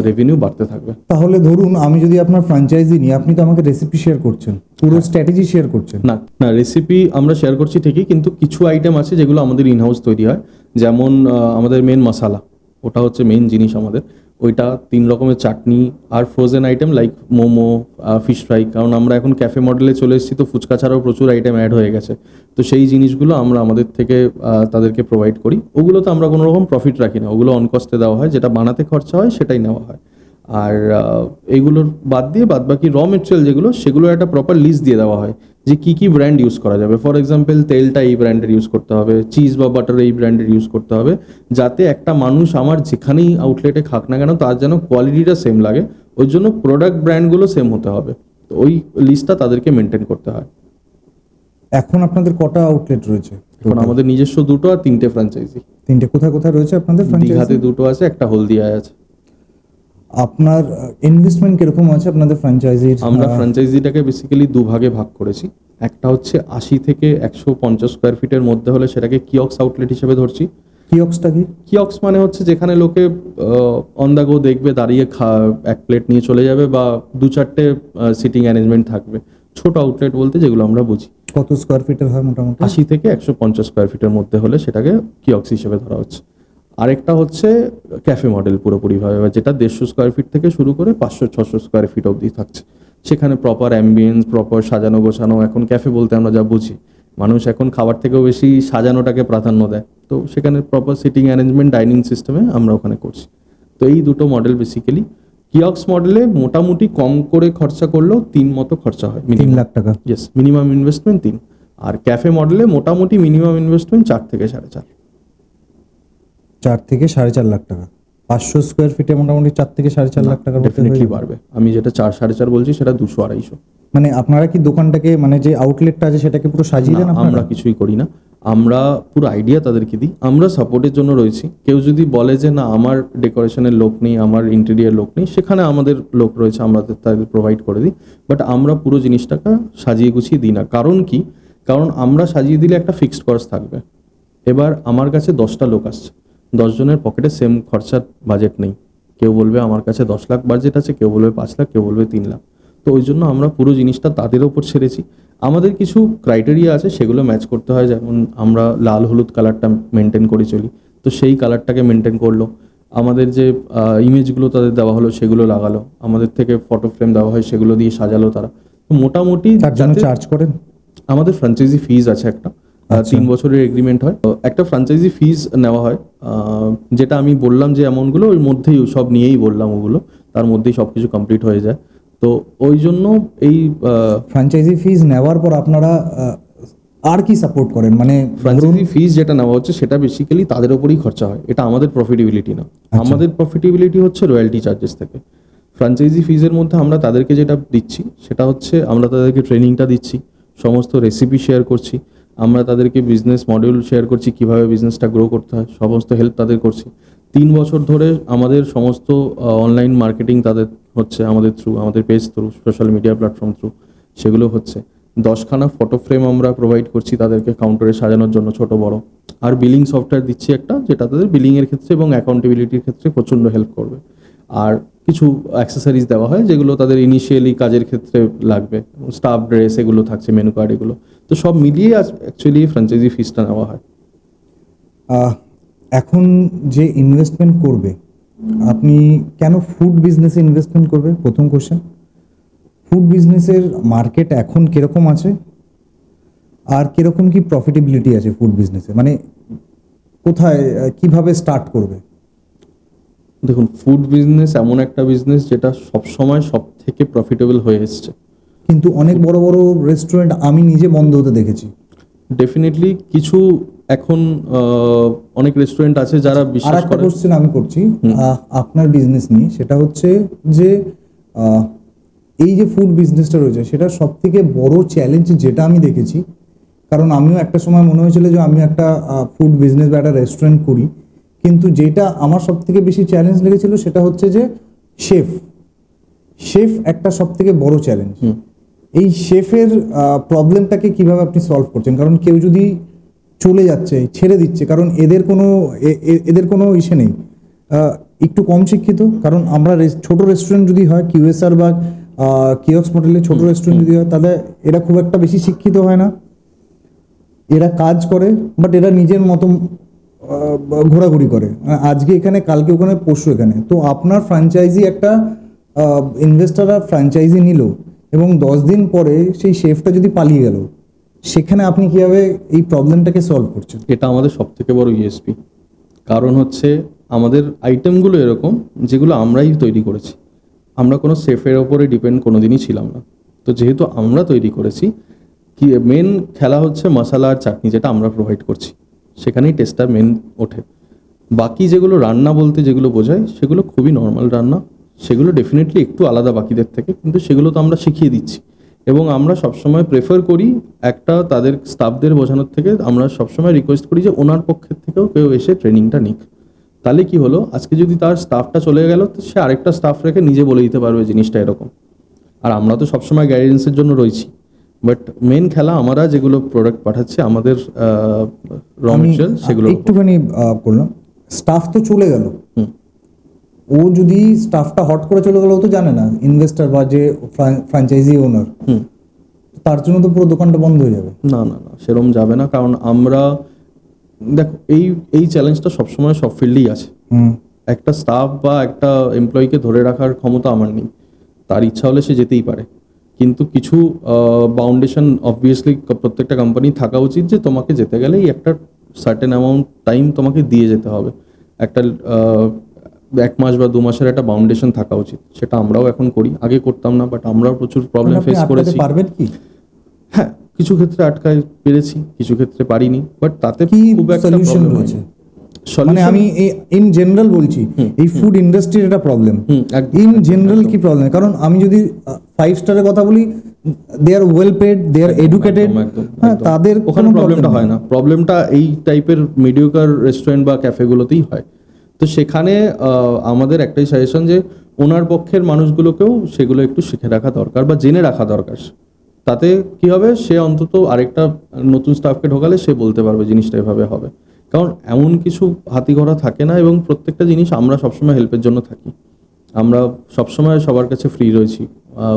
রেভিনিউ বাড়তে থাকবে। তাহলে ধরুন আমি যদি আপনার ফ্র্যাঞ্চাইজি নিই, আপনি তো আমাকে রেসিপি শেয়ার করছেন, পুরো স্ট্র্যাটেজি শেয়ার করছেন। না না, রেসিপি আমরা শেয়ার করছি ঠিকই, কিন্তু কিছু আইটেম আছে যেগুলো আমাদের ইনহাউস তৈরি হয়। যেমন আমাদের মেন মশালা, ওটা হচ্ছে মেন জিনিস আমাদের। ওইটা 3 রকমের চাটনি আর frozen item like momo, fish fry. কারণ আমরা এখন ক্যাফে মডেলে চলে এসেছি, তো ফুচকা ছাড়াও প্রচুর আইটেম অ্যাড হয়ে গেছে। তো সেই জিনিসগুলো আমরা আমাদের থেকে তাদেরকে প্রোভাইড করি। ওগুলোতে আমরা কোনো রকম প্রফিট রাখি না, ওগুলো অন কস্টে দেওয়া হয়, যেটা বানাতে খরচা হয় সেটাই নেওয়া হয়। আর এইগুলোর বাদ দিয়ে বাদবাকি র মেটেরিয়াল যেগুলো, সেগুলো একটা প্রপার লিস্ট দিয়ে দেওয়া হয় যে কী কী ব্র্যান্ড ইউজ করা যাবে। ফর এক্সাম্পল, তেলটা এই ব্র্যান্ডের ইউজ করতে হবে, চিজ বা বাটার এই ব্র্যান্ডের ইউজ করতে হবে, যাতে একটা মানুষ আমার যেখানেই আউটলেটে খাক না কেন তার যেন কোয়ালিটিটা সেম লাগে। ওই জন্য প্রোডাক্ট ব্র্যান্ডগুলো সেম হতে হবে, তো ওই লিস্টটা তাদেরকে মেনটেন করতে হয়। এখন আপনাদের কটা আউটলেট রয়েছে? এখন আমাদের নিজস্ব 2টো আর 3টে ফ্র্যাঞ্চাইজি। 3টে। কোথায় কোথায় রয়েছে আপনাদের দীঘাতে ফ্র্যাঞ্চাইজি? 2টো আছে, একটা হলদিয়ায় আছে। আপনার ইনভেস্টমেন্ট কিরকম আছে আপনাদের ফ্র্যাঞ্চাইজির? আমরা ফ্র্যাঞ্চাইজিটাকে বেসিক্যালি 2 ভাগে ভাগ করেছি। একটা হচ্ছে 80 থেকে 150 স্কোয়ার ফিটের মধ্যে হলে সেটাকে কিয়ক্স আউটলেট হিসেবে ধরছি। কিয়ক্সটা কি? কিয়ক্স মানে হচ্ছে যেখানে লোকে অন দ্য গো দেখবে, দাঁড়িয়ে এক প্লেট নিয়ে চলে যাবে, বা 2-4টে সিটিং অ্যারেঞ্জমেন্ট থাকবে। ছোট আউটলেট বলতে যেগুলো আমরা বুঝি। কত স্কোয়ার ফিটের হয় মোটামুটি? 80 থেকে 150 স্কোয়ার ফিটের মধ্যে হলে সেটাকে কিয়ক্স হিসেবে ধরা হচ্ছে। আরেকটা হচ্ছে ক্যাফে মডেল পুরোপুরিভাবে, যেটা 150 স্কোয়ার ফিট থেকে শুরু করে 500-600 স্কোয়ার ফিট অবধি থাকছে। সেখানে প্রপার অ্যাম্বিয়েন্স, প্রপার সাজানো গোছানো। এখন ক্যাফে বলতে আমরা যা বুঝি, মানুষ এখন খাবার থেকেও বেশি সাজানোটাকে প্রাধান্য দেয়, তো সেখানে প্রপার সিটিং অ্যারেঞ্জমেন্ট, ডাইনিং সিস্টেমে আমরা ওখানে করছি। তো এই দুটো মডেল বেসিক্যালি। কিয়ক্স মডেলে মোটামুটি কম করে খরচা করলেও 3 মতো খরচা হয়, 3 লাখ টাকা। Yes, minimum investment 3। আর ক্যাফে মডেলে মোটামুটি মিনিমাম ইনভেস্টমেন্ট 4 থেকে 4.5। 4 থেকে 4.5 লাখ টাকা। 500 স্কোয়ার ফিটে মোটামুটি 4 থেকে 4.5 লাখ টাকার মধ্যে হয়ে ডেফিনেটলি যাবে। বাড়বে। আমি যেটা 4-4.5 বলছি সেটা 200-250। মানে আপনারা কি দোকানটাকে, মানে যে আউটলেটটা আছে সেটাকে পুরো সাজিয়ে দেন না, আপনারা? আমরা কিছুই করি না, আমরা পুরো আইডিয়া তাদেরকে দিই। আমরা সাপোর্টের জন্য রয়েছি। কেউ যদি বলে যে না আমার ডেকোরেশনের লোক নেই, আমার ইন্টেরিয়ার লোক নেই, সেখানে আমাদের লোক রয়েছে, আমরা তাদের প্রোভাইড করে দিই। বাট আমরা পুরো জিনিসটাকে সাজিয়ে গুছিয়ে দিই না। কারণ কি? কারণ আমরা সাজিয়ে দিলে একটা ফিক্সড কস্ট থাকবে। এবার আমার কাছে 10টা লোক আসছে, 10 জনের পকেটে সেম খরচার বাজেট নেই। কেউ বলবে আমার কাছে 10 লাখ বাজেট আছে, কেউ বলবে 5 লাখ, কেউ বলবে 3 লাখ। তো ওই জন্য আমরা পুরো জিনিসটা তাদের ওপর ছেড়েছি। আমাদের কিছু ক্রাইটেরিয়া আছে, সেগুলো ম্যাচ করতে হয়। যেমন আমরা লাল হলুদ কালারটা মেনটেন করে চলি, তো সেই কালারটাকে মেনটেন করলো। আমাদের যে ইমেজগুলো তাদের দেওয়া হলো সেগুলো লাগালো, আমাদের থেকে ফটো ফ্রেম দেওয়া হয় সেগুলো দিয়ে সাজালো তারা। তো মোটামুটি তার জন্য যাতে- চার্জ করেন? আমাদের ফ্র্যাঞ্চাইজি ফিজ আছে একটা, 3 বছরের এগ্রিমেন্ট হয়। একটা ফ্র্যাঞ্চাইজি ফিজ নেওয়া হয়, যেটা আমি বললাম যে অ্যামাউন্টগুলো ওর মধ্যেই সব নিয়েই বললাম, ওগুলো তার মধ্যেই সব কিছু কমপ্লিট হয়ে যায়। তো ওই জন্য এই ফ্র্যাঞ্চাইজি ফিজ নেওয়ার পর আপনারা আর কি সাপোর্ট করেন? মানে ফ্র্যাঞ্চাইজি ফিজ যেটা নেওয়া হচ্ছে সেটা বেসিক্যালি তাদের ওপরই খরচা হয়, এটা আমাদের প্রফিটেবিলিটি না। আমাদের প্রফিটেবিলিটি হচ্ছে রয়্যালটি চার্জেস থেকে। ফ্র্যাঞ্চাইজি ফিজের মধ্যে আমরা তাদেরকে যেটা দিচ্ছি সেটা হচ্ছে আমরা তাদেরকে ট্রেনিংটা দিচ্ছি, সমস্ত রেসিপি শেয়ার করছি, আমরা তাদেরকে বিজনেস মডেল শেয়ার করছি, কিভাবে বিজনেসটা গ্রো করতে হয়, সমস্ত হেল্প তাদের করছি। 3 বছর ধরে আমাদের সমস্ত অনলাইন মার্কেটিং তাদের হচ্ছে আমাদের থ্রু, আমাদের page through, social media platform through, সেগুলো হচ্ছে। 10খানা ফটো ফ্রেম আমরা প্রোভাইড করছি তাদেরকে কাউন্টারে সাজানোর জন্য, ছোট বড়। আর বিলিং সফটওয়্যার দিচ্ছি একটা, যেটা তাদের বিলিংয়ের ক্ষেত্রে এবং অ্যাকাউন্টেবিলিটির ক্ষেত্রে প্রচণ্ড হেল্প করবে। আর কিছু অ্যাক্সেসরিজ দেওয়া হয় যেগুলো তাদের ইনিশিয়ালি কাজের ক্ষেত্রে লাগবে, স্টাফ ড্রেস এগুলো থাকছে, মেনু কার্ড এগুলো। তো সব মিলিয়ে অ্যাকচুয়ালি ফ্র্যাঞ্চাইজি ফিসটা নেওয়া হয়। এখন যে ইনভেস্টমেন্ট করবে, আপনি কেন ফুড বিজনেসে ইনভেস্টমেন্ট করবে? প্রথম কোশ্চেন। ফুড বিজনেসের মার্কেট এখন কিরকম আছে, আর কিরকম কি প্রফিটেবিলিটি আছে ফুড বিজনেসে? মানে কোথায় কিভাবে স্টার্ট করবে? দেখুন, ফুড বিজনেস এমন একটা বিজনেস যেটা সবসময় সব থেকে প্রফিটেবল হয়ে এসছে। কিন্তু অনেক বড় বড় রেস্টুরেন্ট আমি নিজে বন্ধ হতে দেখেছি। ডেফিনেটলি কিছু এখন অনেক রেস্টুরেন্ট আছে যারা আর বিশ্বাস একটা করে। কোশ্চেন আমি করছি আপনার বিজনেস নিয়ে, সেটা হচ্ছে যে আহ, এই যে ফুড বিজনেসটা রয়েছে সেটা সব থেকে বড় চ্যালেঞ্জ যেটা আমি দেখেছি, কারণ আমিও একটা সময় মনে হয়েছিল যে আমি একটা ফুড বিজনেস বা একটা রেস্টুরেন্ট করি, কিন্তু যেটা আমার সব থেকে বেশি চ্যালেঞ্জ লেগেছিল সেটা হচ্ছে যে শেফ শেফ একটা সব থেকে বড় চ্যালেঞ্জ। এই শেফের প্রবলেমটাকে কিভাবে আপনি সলভ করছেন? কারণ কেউ যদি চলে যাচ্ছে, ছেড়ে দিচ্ছে, কারণ এদের কোনো ইসে নেই, একটু কম শিক্ষিত, কারণ আমরা ছোট রেস্টুরেন্ট যদি হয় কিউএসআর বা কিওক্স মডেলে ছোট রেস্টুরেন্ট যদি হয়, তাহলে এরা খুব একটা বেশি শিক্ষিত হয় না, এরা কাজ করে বাট এরা নিজের মতো ঘোরাঘুরি করে, আজকে এখানে কালকে ওখানে পরশু এখানে। তো আপনার ফ্র্যাঞ্চাইজি একটা ইনভেস্টাররা ফ্র্যাঞ্চাইজি নিল এবং 10 দিন পরে সেই শেফটা যদি পালিয়ে গেল, সেখানে আপনি কিভাবে এই প্রবলেমটাকে সলভ করছেন? এটা আমাদের সব থেকে বড় ইউএসপি। কারণ হচ্ছে আমাদের আইটেমগুলো এরকম যেগুলো আমরাই তৈরি করেছি। আমরা কোনো শেফের ওপরে ডিপেন্ড কোনোদিনই ছিলাম না। তো যেহেতু আমরা তৈরি করেছি, কি মেন খেলা হচ্ছে মশলা আর চাটনি, যেটা আমরা প্রোভাইড করছি, সেখানেই টেস্টটা মেন ওঠে। বাকি যেগুলো রান্না বলতে যেগুলো বোঝায় সেগুলো খুবই নর্মাল রান্না, সেগুলো ডেফিনেটলি একটু আলাদা বাকিদের থেকে, কিন্তু সেগুলো তো আমরা শিখিয়ে দিচ্ছি। এবং আমরা সবসময় প্রেফার করি একটা তাদের স্টাফদের বোঝানোর থেকে, আমরা সবসময় রিকোয়েস্ট করি যে ওনার পক্ষের থেকেও কেউ এসে ট্রেনিংটা নিক। তাহলে কি হলো, আজকে যদি তার স্টাফটা চলে গেল, তো সে আরেকটা স্টাফ রেখে নিজে বলে দিতে পারবে জিনিসটা এরকম। আর আমরা তো সবসময় গাইডেন্সের জন্য রয়েছি, বাট মেন খেলা আমরা যেগুলো প্রোডাক্ট পাঠাচ্ছি আমাদের র আমি মেটেরিয়াল সেগুলো একটুখানি করলাম, স্টাফ তো চলে গেল, ও যদি স্টাফটা হট করে চলে গেল, ও তো জানে না ইনভেস্টর বা যে ফ্র্যাঞ্চাইজি ওনার, তার জন্য তো পুরো দোকানটা বন্ধ হয়ে যাবে। না না না, সেরম যাবে না। কারণ আমরা দেখো, এই এই চ্যালেঞ্জটা সবসময় সব ফিল্ডেই আছে। একটা স্টাফ বা একটা এমপ্লয়িকে ধরে রাখার ক্ষমতা আমার নেই, তার ইচ্ছা হলে সে যেতেই পারে। কিন্তু কিছু বাউন্ডেশন অবভিয়াসলি প্রত্যেকটা কোম্পানি থাকা উচিত, যে তোমাকে যেতে গেলেই একটা সার্টেন অ্যামাউন্ট টাইম তোমাকে দিয়ে যেতে হবে। একটা 1 মাস বা 2 মাসের একটা বাউন্ডেশন থাকা উচিত। সেটা আমরাও এখন করি, আগে করতাম না, বাট আমরাও প্রচুর প্রবলেম আপনি ফেস আটকাতে করেছি। পারবেন কি? হ্যাঁ, কিছু ক্ষেত্রে আটকায় পেরেছি, কিছু ক্ষেত্রে পারিনি, বাট তাতে কি খুব একটা সলিউশন প্রবলেম রয়েছে? হয়েছে। মানে আমি ইন জেনারেল বলছি, এই ফুড ইন্ডাস্ট্রির একটা প্রবলেম, ইন জেনারেল কি প্রবলেম? কারণ আমি যদি 5 স্টারের কথা বলি, they are well paid, they are educated, হ্যাঁ, তাদের ওখানে কোনো প্রবলেমটা প্রবলেম হয় না। প্রবলেমটা এই টাইপের মিডিওকার রেস্টুরেন্ট বা ক্যাফেগুলোতেই হয়। তো সেখানে আমাদের একটাই সাজেশন, যে ওনার পক্ষের মানুষগুলোকেও সেগুলো একটু শিখে রাখা দরকার বা জেনে রাখা দরকার। তাতে কি হবে, সে অন্তত আরেকটা নতুন স্টাফকে ঢোকালে সে বলতে পারবে জিনিসটা এভাবে হবে। কারণ এমন কিছু হাতিঘোড়া থাকে না, এবং প্রত্যেকটা জিনিস আমরা সবসময় হেল্পের জন্য থাকি। আমরা সবসময় সবার কাছে ফ্রি রয়েছি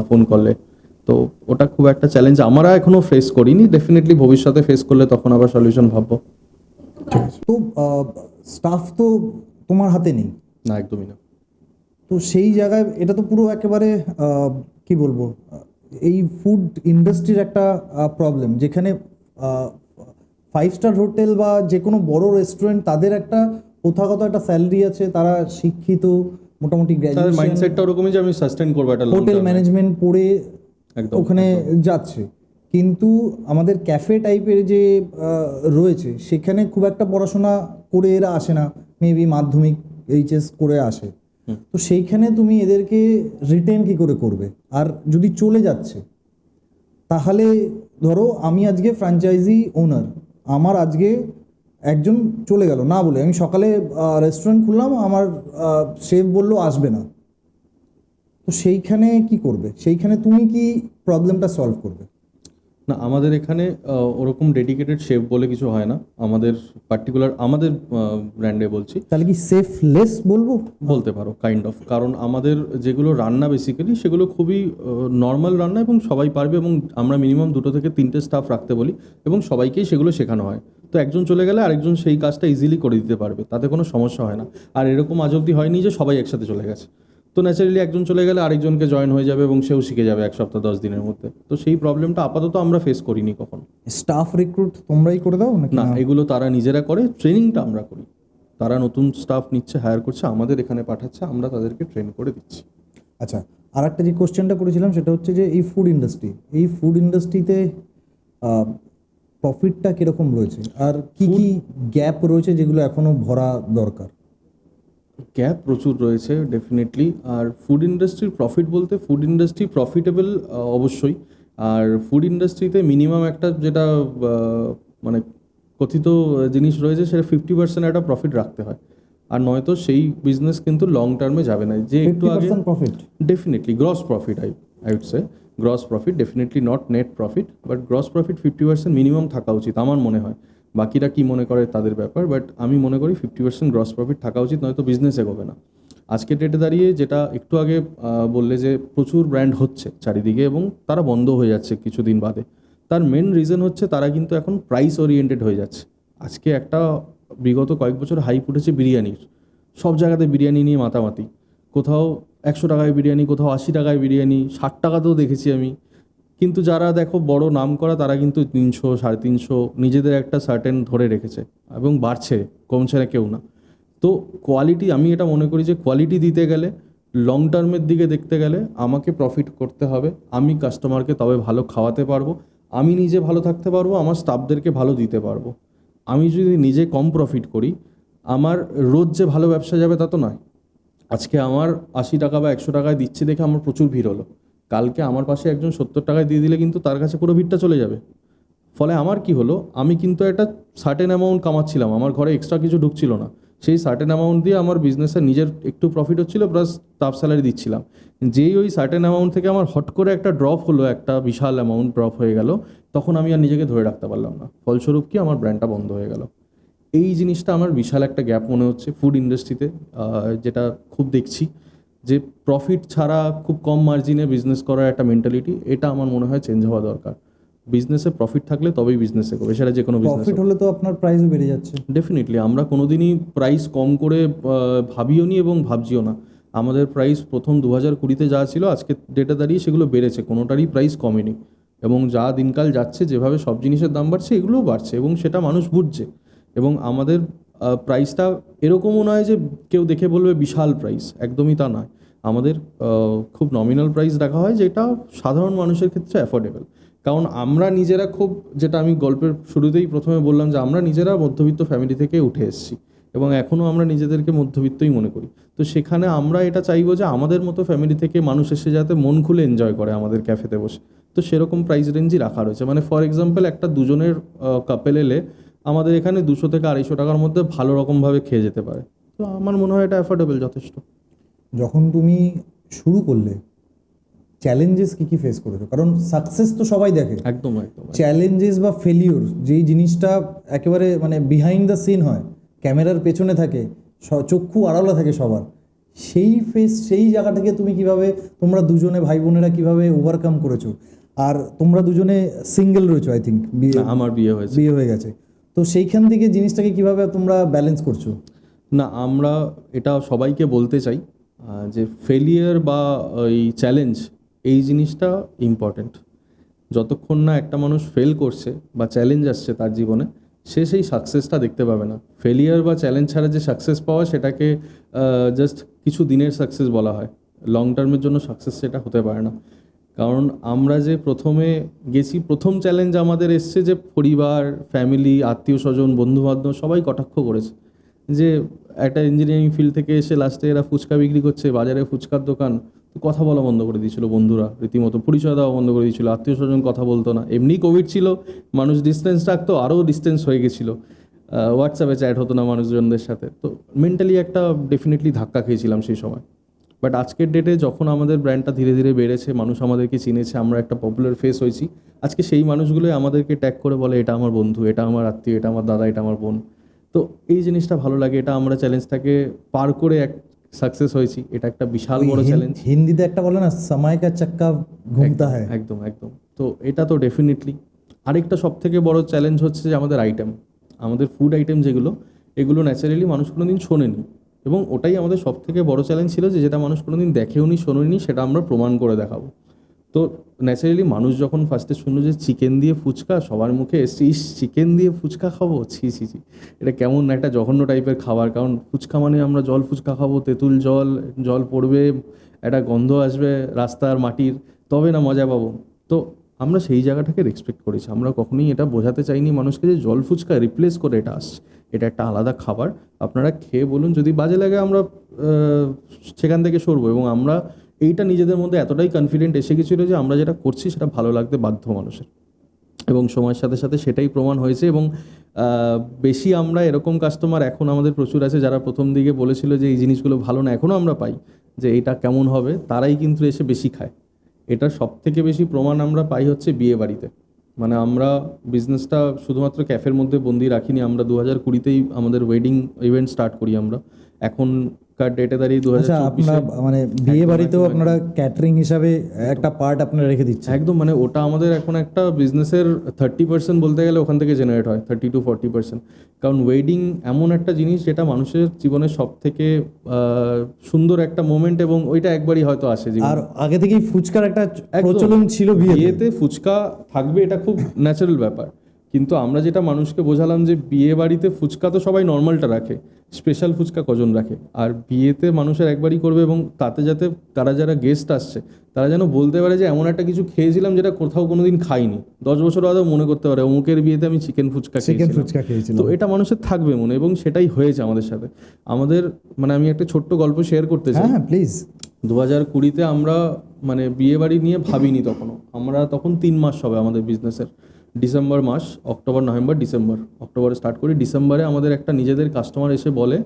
ফোন করলে। তো ওটা খুব একটা চ্যালেঞ্জ আমরা এখনো ফেস করিনি, ডেফিনেটলি ভবিষ্যতে ফেস করলে তখন আবার সলিউশন ভাববো। তো স্টাফ তো তোমার হাতে নেই, না, একদমই না। তো সেই জায়গায় এটা তো পুরো একেবারে কি বলবো, এই ফুড ইন্ডাস্ট্রির একটা প্রবলেম, যেখানে 5 স্টার হোটেল বা যে কোনো বড় রেস্টুরেন্ট, তাদের একটা প্রথাগত একটা স্যালারি আছে, তারা শিক্ষিত, মোটামুটি তাদের গ্র্যাজুয়েশন, মাইন্ডসেটটা ওরকমই যে আমি সাস্টেন করবো একটা লং হোটেল টার্মে। ম্যানেজমেন্ট পড়ে একদম, ওখানে একদম। যাচ্ছে। কিন্তু আমাদের ক্যাফে টাইপের যে রয়েছে, সেখানে খুব একটা পড়াশোনা করে এরা আসে না, মেবি মাধ্যমিক এইচএস করে আসে। তো সেইখানে তুমি এদেরকে রিটেন কি করে করবে? আর যদি চলে যাচ্ছে, তাহলে ধরো আমি আজকে ফ্র্যাঞ্চাইজি ওনার, আমার আজকে একজন চলে গেল না বলে, আমি সকালে রেস্টুরেন্ট খুললাম, আমার শেফ বললো আসবে না, তো সেইখানে কি করবে? সেইখানে তুমি কি প্রবলেমটা সলভ করবে? না, আমাদের এখানে ওরকম ডেডিকেটেড শেফ বলে কিছু হয় না। আমাদের পার্টিকুলার আমাদের ব্র্যান্ডে বলছি, তাহলে কি সেফলেস বলবো? বলতে পারো কাইন্ড অফ। কারণ আমাদের যেগুলো রান্না বেসিক্যালি সেগুলো খুবই নর্মাল রান্না, এবং সবাই পারবে, এবং আমরা মিনিমাম 2 থেকে 3টে স্টাফ রাখতে বলি, এবং সবাইকেই সেগুলো শেখানো হয়। তো একজন চলে গেলে আরেকজন সেই কাজটা ইজিলি করে দিতে পারবে, তাতে কোনো সমস্যা হয় না। আর এরকম আজ অবধি হয়নি যে সবাই একসাথে চলে গেছে। তো ন্যাচারালি একজন চলে গেলে আরেকজনকে জয়েন হয়ে যাবে, এবং সেও শিখে যাবে 1 সপ্তাহ 10 দিনের মধ্যে। তো সেই প্রবলেমটা আপাতত আমরা ফেস করিনি কখন। স্টাফ রিক্রুট তোমরাই করে দাও নাকি? না, এগুলো তারা নিজেরা করে, ট্রেনিংটা আমরা করি। তারা নতুন স্টাফ নিচ্ছে, হায়ার করছে, আমাদের এখানে পাঠাচ্ছে, আমরা তাদেরকে ট্রেন করে দিচ্ছি। আচ্ছা, আর একটা যে কোশ্চেনটা করেছিলাম সেটা হচ্ছে যে এই ফুড ইন্ডাস্ট্রিতে প্রফিটটা কিরকম রয়েছে, আর কি কি গ্যাপ রয়েছে যেগুলো এখনো ভরা দরকার? গ্যাপ প্রচুর রয়েছে ডেফিনেটলি। আর ফুড ইন্ডাস্ট্রির প্রফিট বলতে, ফুড ইন্ডাস্ট্রি প্রফিটেবল অবশ্যই। আর ফুড ইন্ডাস্ট্রিতে মিনিমাম একটা যেটা মানে কথিত জিনিস রয়েছে, সেটা 50% একটা প্রফিট রাখতে হয়। আর নয়তো সেই বিজনেস কিন্তু লং টার্মে যাবে না। যে একটু আগে 50% profit? Definitely gross profit, I would say gross profit, definitely not net profit, but gross profit 50% minimum থাকা উচিত আমার মনে হয়। বাকিরা কি মনে করে তাদের ব্যাপার, বাট আমি মনে করি 50% গ্রস প্রফিট থাকা উচিত, নয়তো বিজনেস এগোবে না। আজকের ডেটে দাঁড়িয়ে যেটা একটু আগে বললে যে প্রচুর ব্র্যান্ড হচ্ছে চারিদিকে এবং তারা বন্ধ হয়ে যাচ্ছে কিছুদিন বাদে, তার মেন রিজন হচ্ছে তারা কিন্তু এখন প্রাইস ওরিয়েন্টেড হয়ে যাচ্ছে। আজকে একটা বিগত কয়েক বছর হাইপ উঠেছে বিরিয়ানির, সব জায়গাতে বিরিয়ানি নিয়ে মাতামাতি, কোথাও 100 টাকায় বিরিয়ানি, কোথাও 80 টাকায় বিরিয়ানি, 60 টাকাতেও দেখেছি আমি। কিন্তু যারা দেখো বড় নাম করা, তারা কিন্তু 300, 350 নিজেদের একটা সার্টেন ধরে রেখেছে এবং বাড়ছে, কমছে না কেউ না। তো কোয়ালিটি, আমি এটা মনে করি যে কোয়ালিটি দিতে গেলে, লং টার্মের দিকে দেখতে গেলে আমাকে প্রফিট করতে হবে। আমি কাস্টমারকে তবে ভালো খাওয়াতে পারবো, আমি নিজে ভালো থাকতে পারবো, আমার স্টাফদেরকে ভালো দিতে পারবো। আমি যদি নিজে কম প্রফিট করি, আমার রোজ যে ভালো ব্যবসা যাবে তা তো নয়। আজকে আমার 80 টাকা বা 100 টাকায় দিচ্ছে দেখে আমার প্রচুর ভিড় হলো, কালকে আমার পাশে একজন 70 টাকায় দিয়ে দিলে কিন্তু তার কাছে পুরো ভিড়টা চলে যাবে। ফলে আমার কি হলো, আমি কিন্তু একটা সার্টেন অ্যামাউন্ট কামাচ্ছিলাম, আমার ঘরে এক্সট্রা কিছু ঢুকছিল না। সেই সার্টেন অ্যামাউন্ট দিয়ে আমার বিজনেসের নিজের একটু প্রফিট হচ্ছিল, প্লাস স্টাফ স্যালারি দিচ্ছিলাম। যেই ওই সার্টেন অ্যামাউন্ট থেকে আমার হট করে একটা ড্রপ হলো, একটা বিশাল অ্যামাউন্ট ড্রপ হয়ে গেল, তখন আমি আর নিজেকে ধরে রাখতে পারলাম না। ফলস্বরূপ কি, আমার ব্র্যান্ডটা বন্ধ হয়ে গেল। এই জিনিসটা আমার বিশাল একটা গ্যাপ মনে হচ্ছে ফুড ইন্ডাস্ট্রিতে, যেটা খুব দেখছি, যে প্রফিট ছাড়া খুব কম মার্জিনে বিজনেস করার একটা মেন্টালিটি, এটা আমার মনে হয় চেঞ্জ হওয়া দরকার। বিজনেসে প্রফিট থাকলে তবেই বিজনেস এগোবে, সেটা যে কোনো বিজনেস। প্রফিট হলে তো আপনার প্রাইসও বেড়ে যাচ্ছে। ডেফিনেটলি, আমরা কোনোদিনই প্রাইস কম করে ভাবিও নি এবং ভাবছিও না। আমাদের প্রাইস প্রথম 2020-তে যা ছিল, আজকে ডেটে দাঁড়িয়ে সেগুলো বেড়েছে, কোনোটারই প্রাইস কমেনি। এবং যা দিনকাল যাচ্ছে, যেভাবে সব জিনিসের দাম বাড়ছে, এগুলোও বাড়ছে এবং সেটা মানুষ বুঝছে। এবং আমাদের প্রাইসটা এরকমও নয় যে কেউ দেখে বলবে বিশাল প্রাইস, একদমই তা নয়। আমাদের খুব নমিনাল প্রাইস রাখা হয়, যেটা সাধারণ মানুষের ক্ষেত্রে অ্যাফোর্ডেবল। কারণ আমরা নিজেরা খুব, যেটা আমি গল্পের শুরুতেই প্রথমে বললাম, যে আমরা নিজেরা মধ্যবিত্ত ফ্যামিলি থেকে উঠে এসেছি এবং এখনও আমরা নিজেদেরকে মধ্যবিত্তই মনে করি। তো সেখানে আমরা এটা চাইবো যে আমাদের মতো ফ্যামিলি থেকে মানুষ এসে যাতে মন খুলে এনজয় করে আমাদের ক্যাফেতে বসে। তো সেরকম প্রাইস রেঞ্জই রাখা রয়েছে। মানে ফর এক্সাম্পল, একটা দুজনের কাপেল এলে আমাদের এখানে 200 থেকে 250 টাকার মধ্যে ভালো রকমভাবে খেয়ে যেতে পারে। তো আমার মনে হয় এটা অ্যাফোর্ডেবল যথেষ্ট। যখন তুমি শুরু করলে, চ্যালেঞ্জেস কি কি ফেস করেছো? কারণ সাকসেস তো সবাই দেখে, একদম একদম। চ্যালেঞ্জেস বা ফেলিওর যেই জিনিসটা একেবারে মানে বিহাইন্ড দ্য সিন হয়, ক্যামেরার পেছনে থাকে, চক্ষু আড়ালে থাকে সবার, সেই জায়গা থেকে তুমি কিভাবে, তোমরা দুজনে ভাই বোনেরা কিভাবে ওভারকাম করেছো? আর তোমরা দুজনে সিঙ্গেল রয়েছো, আই থিঙ্ক আমার বিয়ে হয়েছে। বিয়ে হয়ে গেছে, তো সেইখান থেকে জিনিসটাকে কিভাবে তোমরা ব্যালেন্স করছো? না, আমরা এটা সবাইকে বলতে চাই যে ফেলিয়ার বা ওই চ্যালেঞ্জ, এই জিনিসটা ইম্পর্ট্যান্ট। যতক্ষণ না একটা মানুষ ফেল করছে বা চ্যালেঞ্জ আসছে তার জীবনে, সে সেই সাকসেসটা দেখতে পাবে না। ফেলিয়ার বা চ্যালেঞ্জ ছাড়া যে সাকসেস পাওয়া, সেটাকে জাস্ট কিছু দিনের সাকসেস বলা হয়, লং টার্মের জন্য সাকসেস সেটা হতে পারে না। কারণ আমরা যে প্রথমে গেছি, প্রথম চ্যালেঞ্জ আমাদের এসছে যে পরিবার, ফ্যামিলি, আত্মীয় স্বজন, বন্ধুবান্ধব সবাই কটাক্ষ করেছে যে একটা ইঞ্জিনিয়ারিং ফিল্ড থেকে এসে লাস্টে এরা ফুচকা বিক্রি করছে, বাজারে ফুচকার দোকান। তো কথা বলা বন্ধ করে দিয়েছিল বন্ধুরা, রীতিমতো পরিচয় দেওয়া বন্ধ করে দিয়েছিল, আত্মীয় স্বজন কথা বলতো না। এমনি কোভিড ছিল, মানুষ ডিস্টেন্স রাখতো, আরও ডিস্টেন্স হয়ে গেছিলো, হোয়াটসঅ্যাপে চ্যাট হতো না মানুষজনদের সাথে। তো মেন্টালি একটা ডেফিনেটলি ধাক্কা খেয়েছিলাম সেই সময়। বাট আজকের ডেটে যখন আমাদের ব্র্যান্ডটা ধীরে ধীরে বেড়েছে, মানুষ আমাদেরকে চিনেছে, আমরা একটা পপুলার ফেস হয়েছি, আজকে সেই মানুষগুলোই আমাদেরকে ট্যাগ করে বলে এটা আমার বন্ধু, এটা আমার আত্মীয়, এটা আমার দাদা, এটা আমার বোন। তো এই জিনিসটা ভালো লাগে, এটা আমরা চ্যালেঞ্জটাকে পার করে এক সাকসেস হয়েছি, এটা একটা বিশাল বড় চ্যালেঞ্জ। হিন্দিতে একটা বলে না, সময় কা চাক্কা ঘুমতা হ্যায়। একদম একদম। তো এটা তো ডেফিনেটলি। আরেকটা সব থেকে বড় চ্যালেঞ্জ হচ্ছে যে আমাদের আইটেম, আমাদের ফুড আইটেম যেগুলো, এগুলো ন্যাচারালি মানুষ কোনোদিন শোনেনি, এবং ওটাই আমাদের সব থেকে বড় চ্যালেঞ্জ ছিল, যে যেটা মানুষ কোনোদিন দেখেওনি, শোনেনি, সেটা আমরা প্রমাণ করে দেখাবো। তো ন্যাচারালি মানুষ যখন ফার্স্টে শুনলো যে চিকেন দিয়ে ফুচকা, সবার মুখে এসছে, ইস চিকেন দিয়ে ফুচকা খাবো, ছি ছি ছি, এটা কেমন একটা জঘন্য টাইপের খাবার। কারণ ফুচকা মানে আমরা জল ফুচকা খাবো, তেঁতুল জল, জল পড়বে, একটা গন্ধ আসবে রাস্তার মাটির, তবে না মজা পাবো। তো আমরা সেই জায়গাটাকে রেসপেক্ট করেছি। আমরা কখনোই এটা বোঝাতে চাইনি মানুষকে যে জল ফুচকা রিপ্লেস করে এটা আসছে, এটা একটা আলাদা খাবার, আপনারা খেয়ে বলুন, যদি বাজে লাগে আমরা সেখান থেকে সরবো। এবং আমরা এইটা নিজেদের মধ্যে এতটাই কনফিডেন্ট এসে গেছিলো যে আমরা যেটা করছি সেটা ভালো লাগতে বাধ্য মানুষের, এবং সময়ের সাথে সাথে সেটাই প্রমাণ হয়েছে। এবং বেশি আমরা এরকম কাস্টমার এখন আমাদের প্রচুর আছে যারা প্রথম দিকে বলেছিল যে এই জিনিসগুলো ভালো না, এখনও আমরা পাই যে এটা কেমন হবে, তারাই কিন্তু এসে বেশি খায়। এটার সব থেকে বেশি প্রমাণ আমরা পাই হচ্ছে বিয়ে বাড়িতে। মানে আমরা বিজনেসটা শুধুমাত্র ক্যাফের মধ্যে বন্দি রাখিনি, আমরা 2020-তেই আমাদের ওয়েডিং ইভেন্ট স্টার্ট করি আমরা। এখনকার ডেটে দাঁড়িয়ে আচ্ছা, আপনার 2024-এ মানে বিয়ে বাড়িতেও আপনারা ক্যাটারিং হিসাবে একটা পার্ট আপনারা রেখে দিচ্ছেন? একদম, মানে ওটা আমাদের এখন একটা বিজনেসের 30% বলতে গেলে ওখান থেকে জেনারেট হয়, 30-40%। কারণ ওয়েডিং এমন একটা জিনিস যেটা মানুষের জীবনের সব থেকে সুন্দর একটা মোমেন্ট, এবং ওইটা একবারই হয়তো আসে জীবনে। আর আগে থেকেই ফুচকার একটা একদম। প্রচলন ছিল বিয়েতে ফুচকা থাকবে, এটা খুব ন্যাচারাল ব্যাপার। কিন্তু আমরা যেটা মানুষকে বোঝালাম যে বিয়ে বাড়িতে ফুচকা তো সবাই নর্মালটা রাখে, স্পেশাল ফুচকা কজন রাখে, আর বিয়েতে মানুষের একবারই করবে, এবং তাতে যাতে তারা যারা গেস্ট আসছে তারা যেন বলতে পারে যে এমন একটা কিছু খেয়েছিলাম যেটা কোথাও কোনোদিন খাইনি, 10 বছর বাদেও মনে করতে পারে অমুকের বিয়েতে আমি চিকেন ফুচকা খেয়েছিলাম। তো এটা মানুষের থাকবে মনে, এবং সেটাই হয়েছে আমাদের সাথে। আমাদের মানে আমি একটা ছোট্ট গল্প শেয়ার করতে চাই। হ্যাঁ প্লিজ। 2020-তে আমরা মানে বিয়ে বাড়ি নিয়ে ভাবিনি তখনও। আমরা তখন 3 মাস হবে আমাদের বিজনেসের, ডিসেম্বর মাস, অক্টোবর, নভেম্বর, ডিসেম্বর। অক্টোবরে স্টার্ট করি, ডিসেম্বরে আমাদের একটা নিজেদের কাস্টমার এসে বলে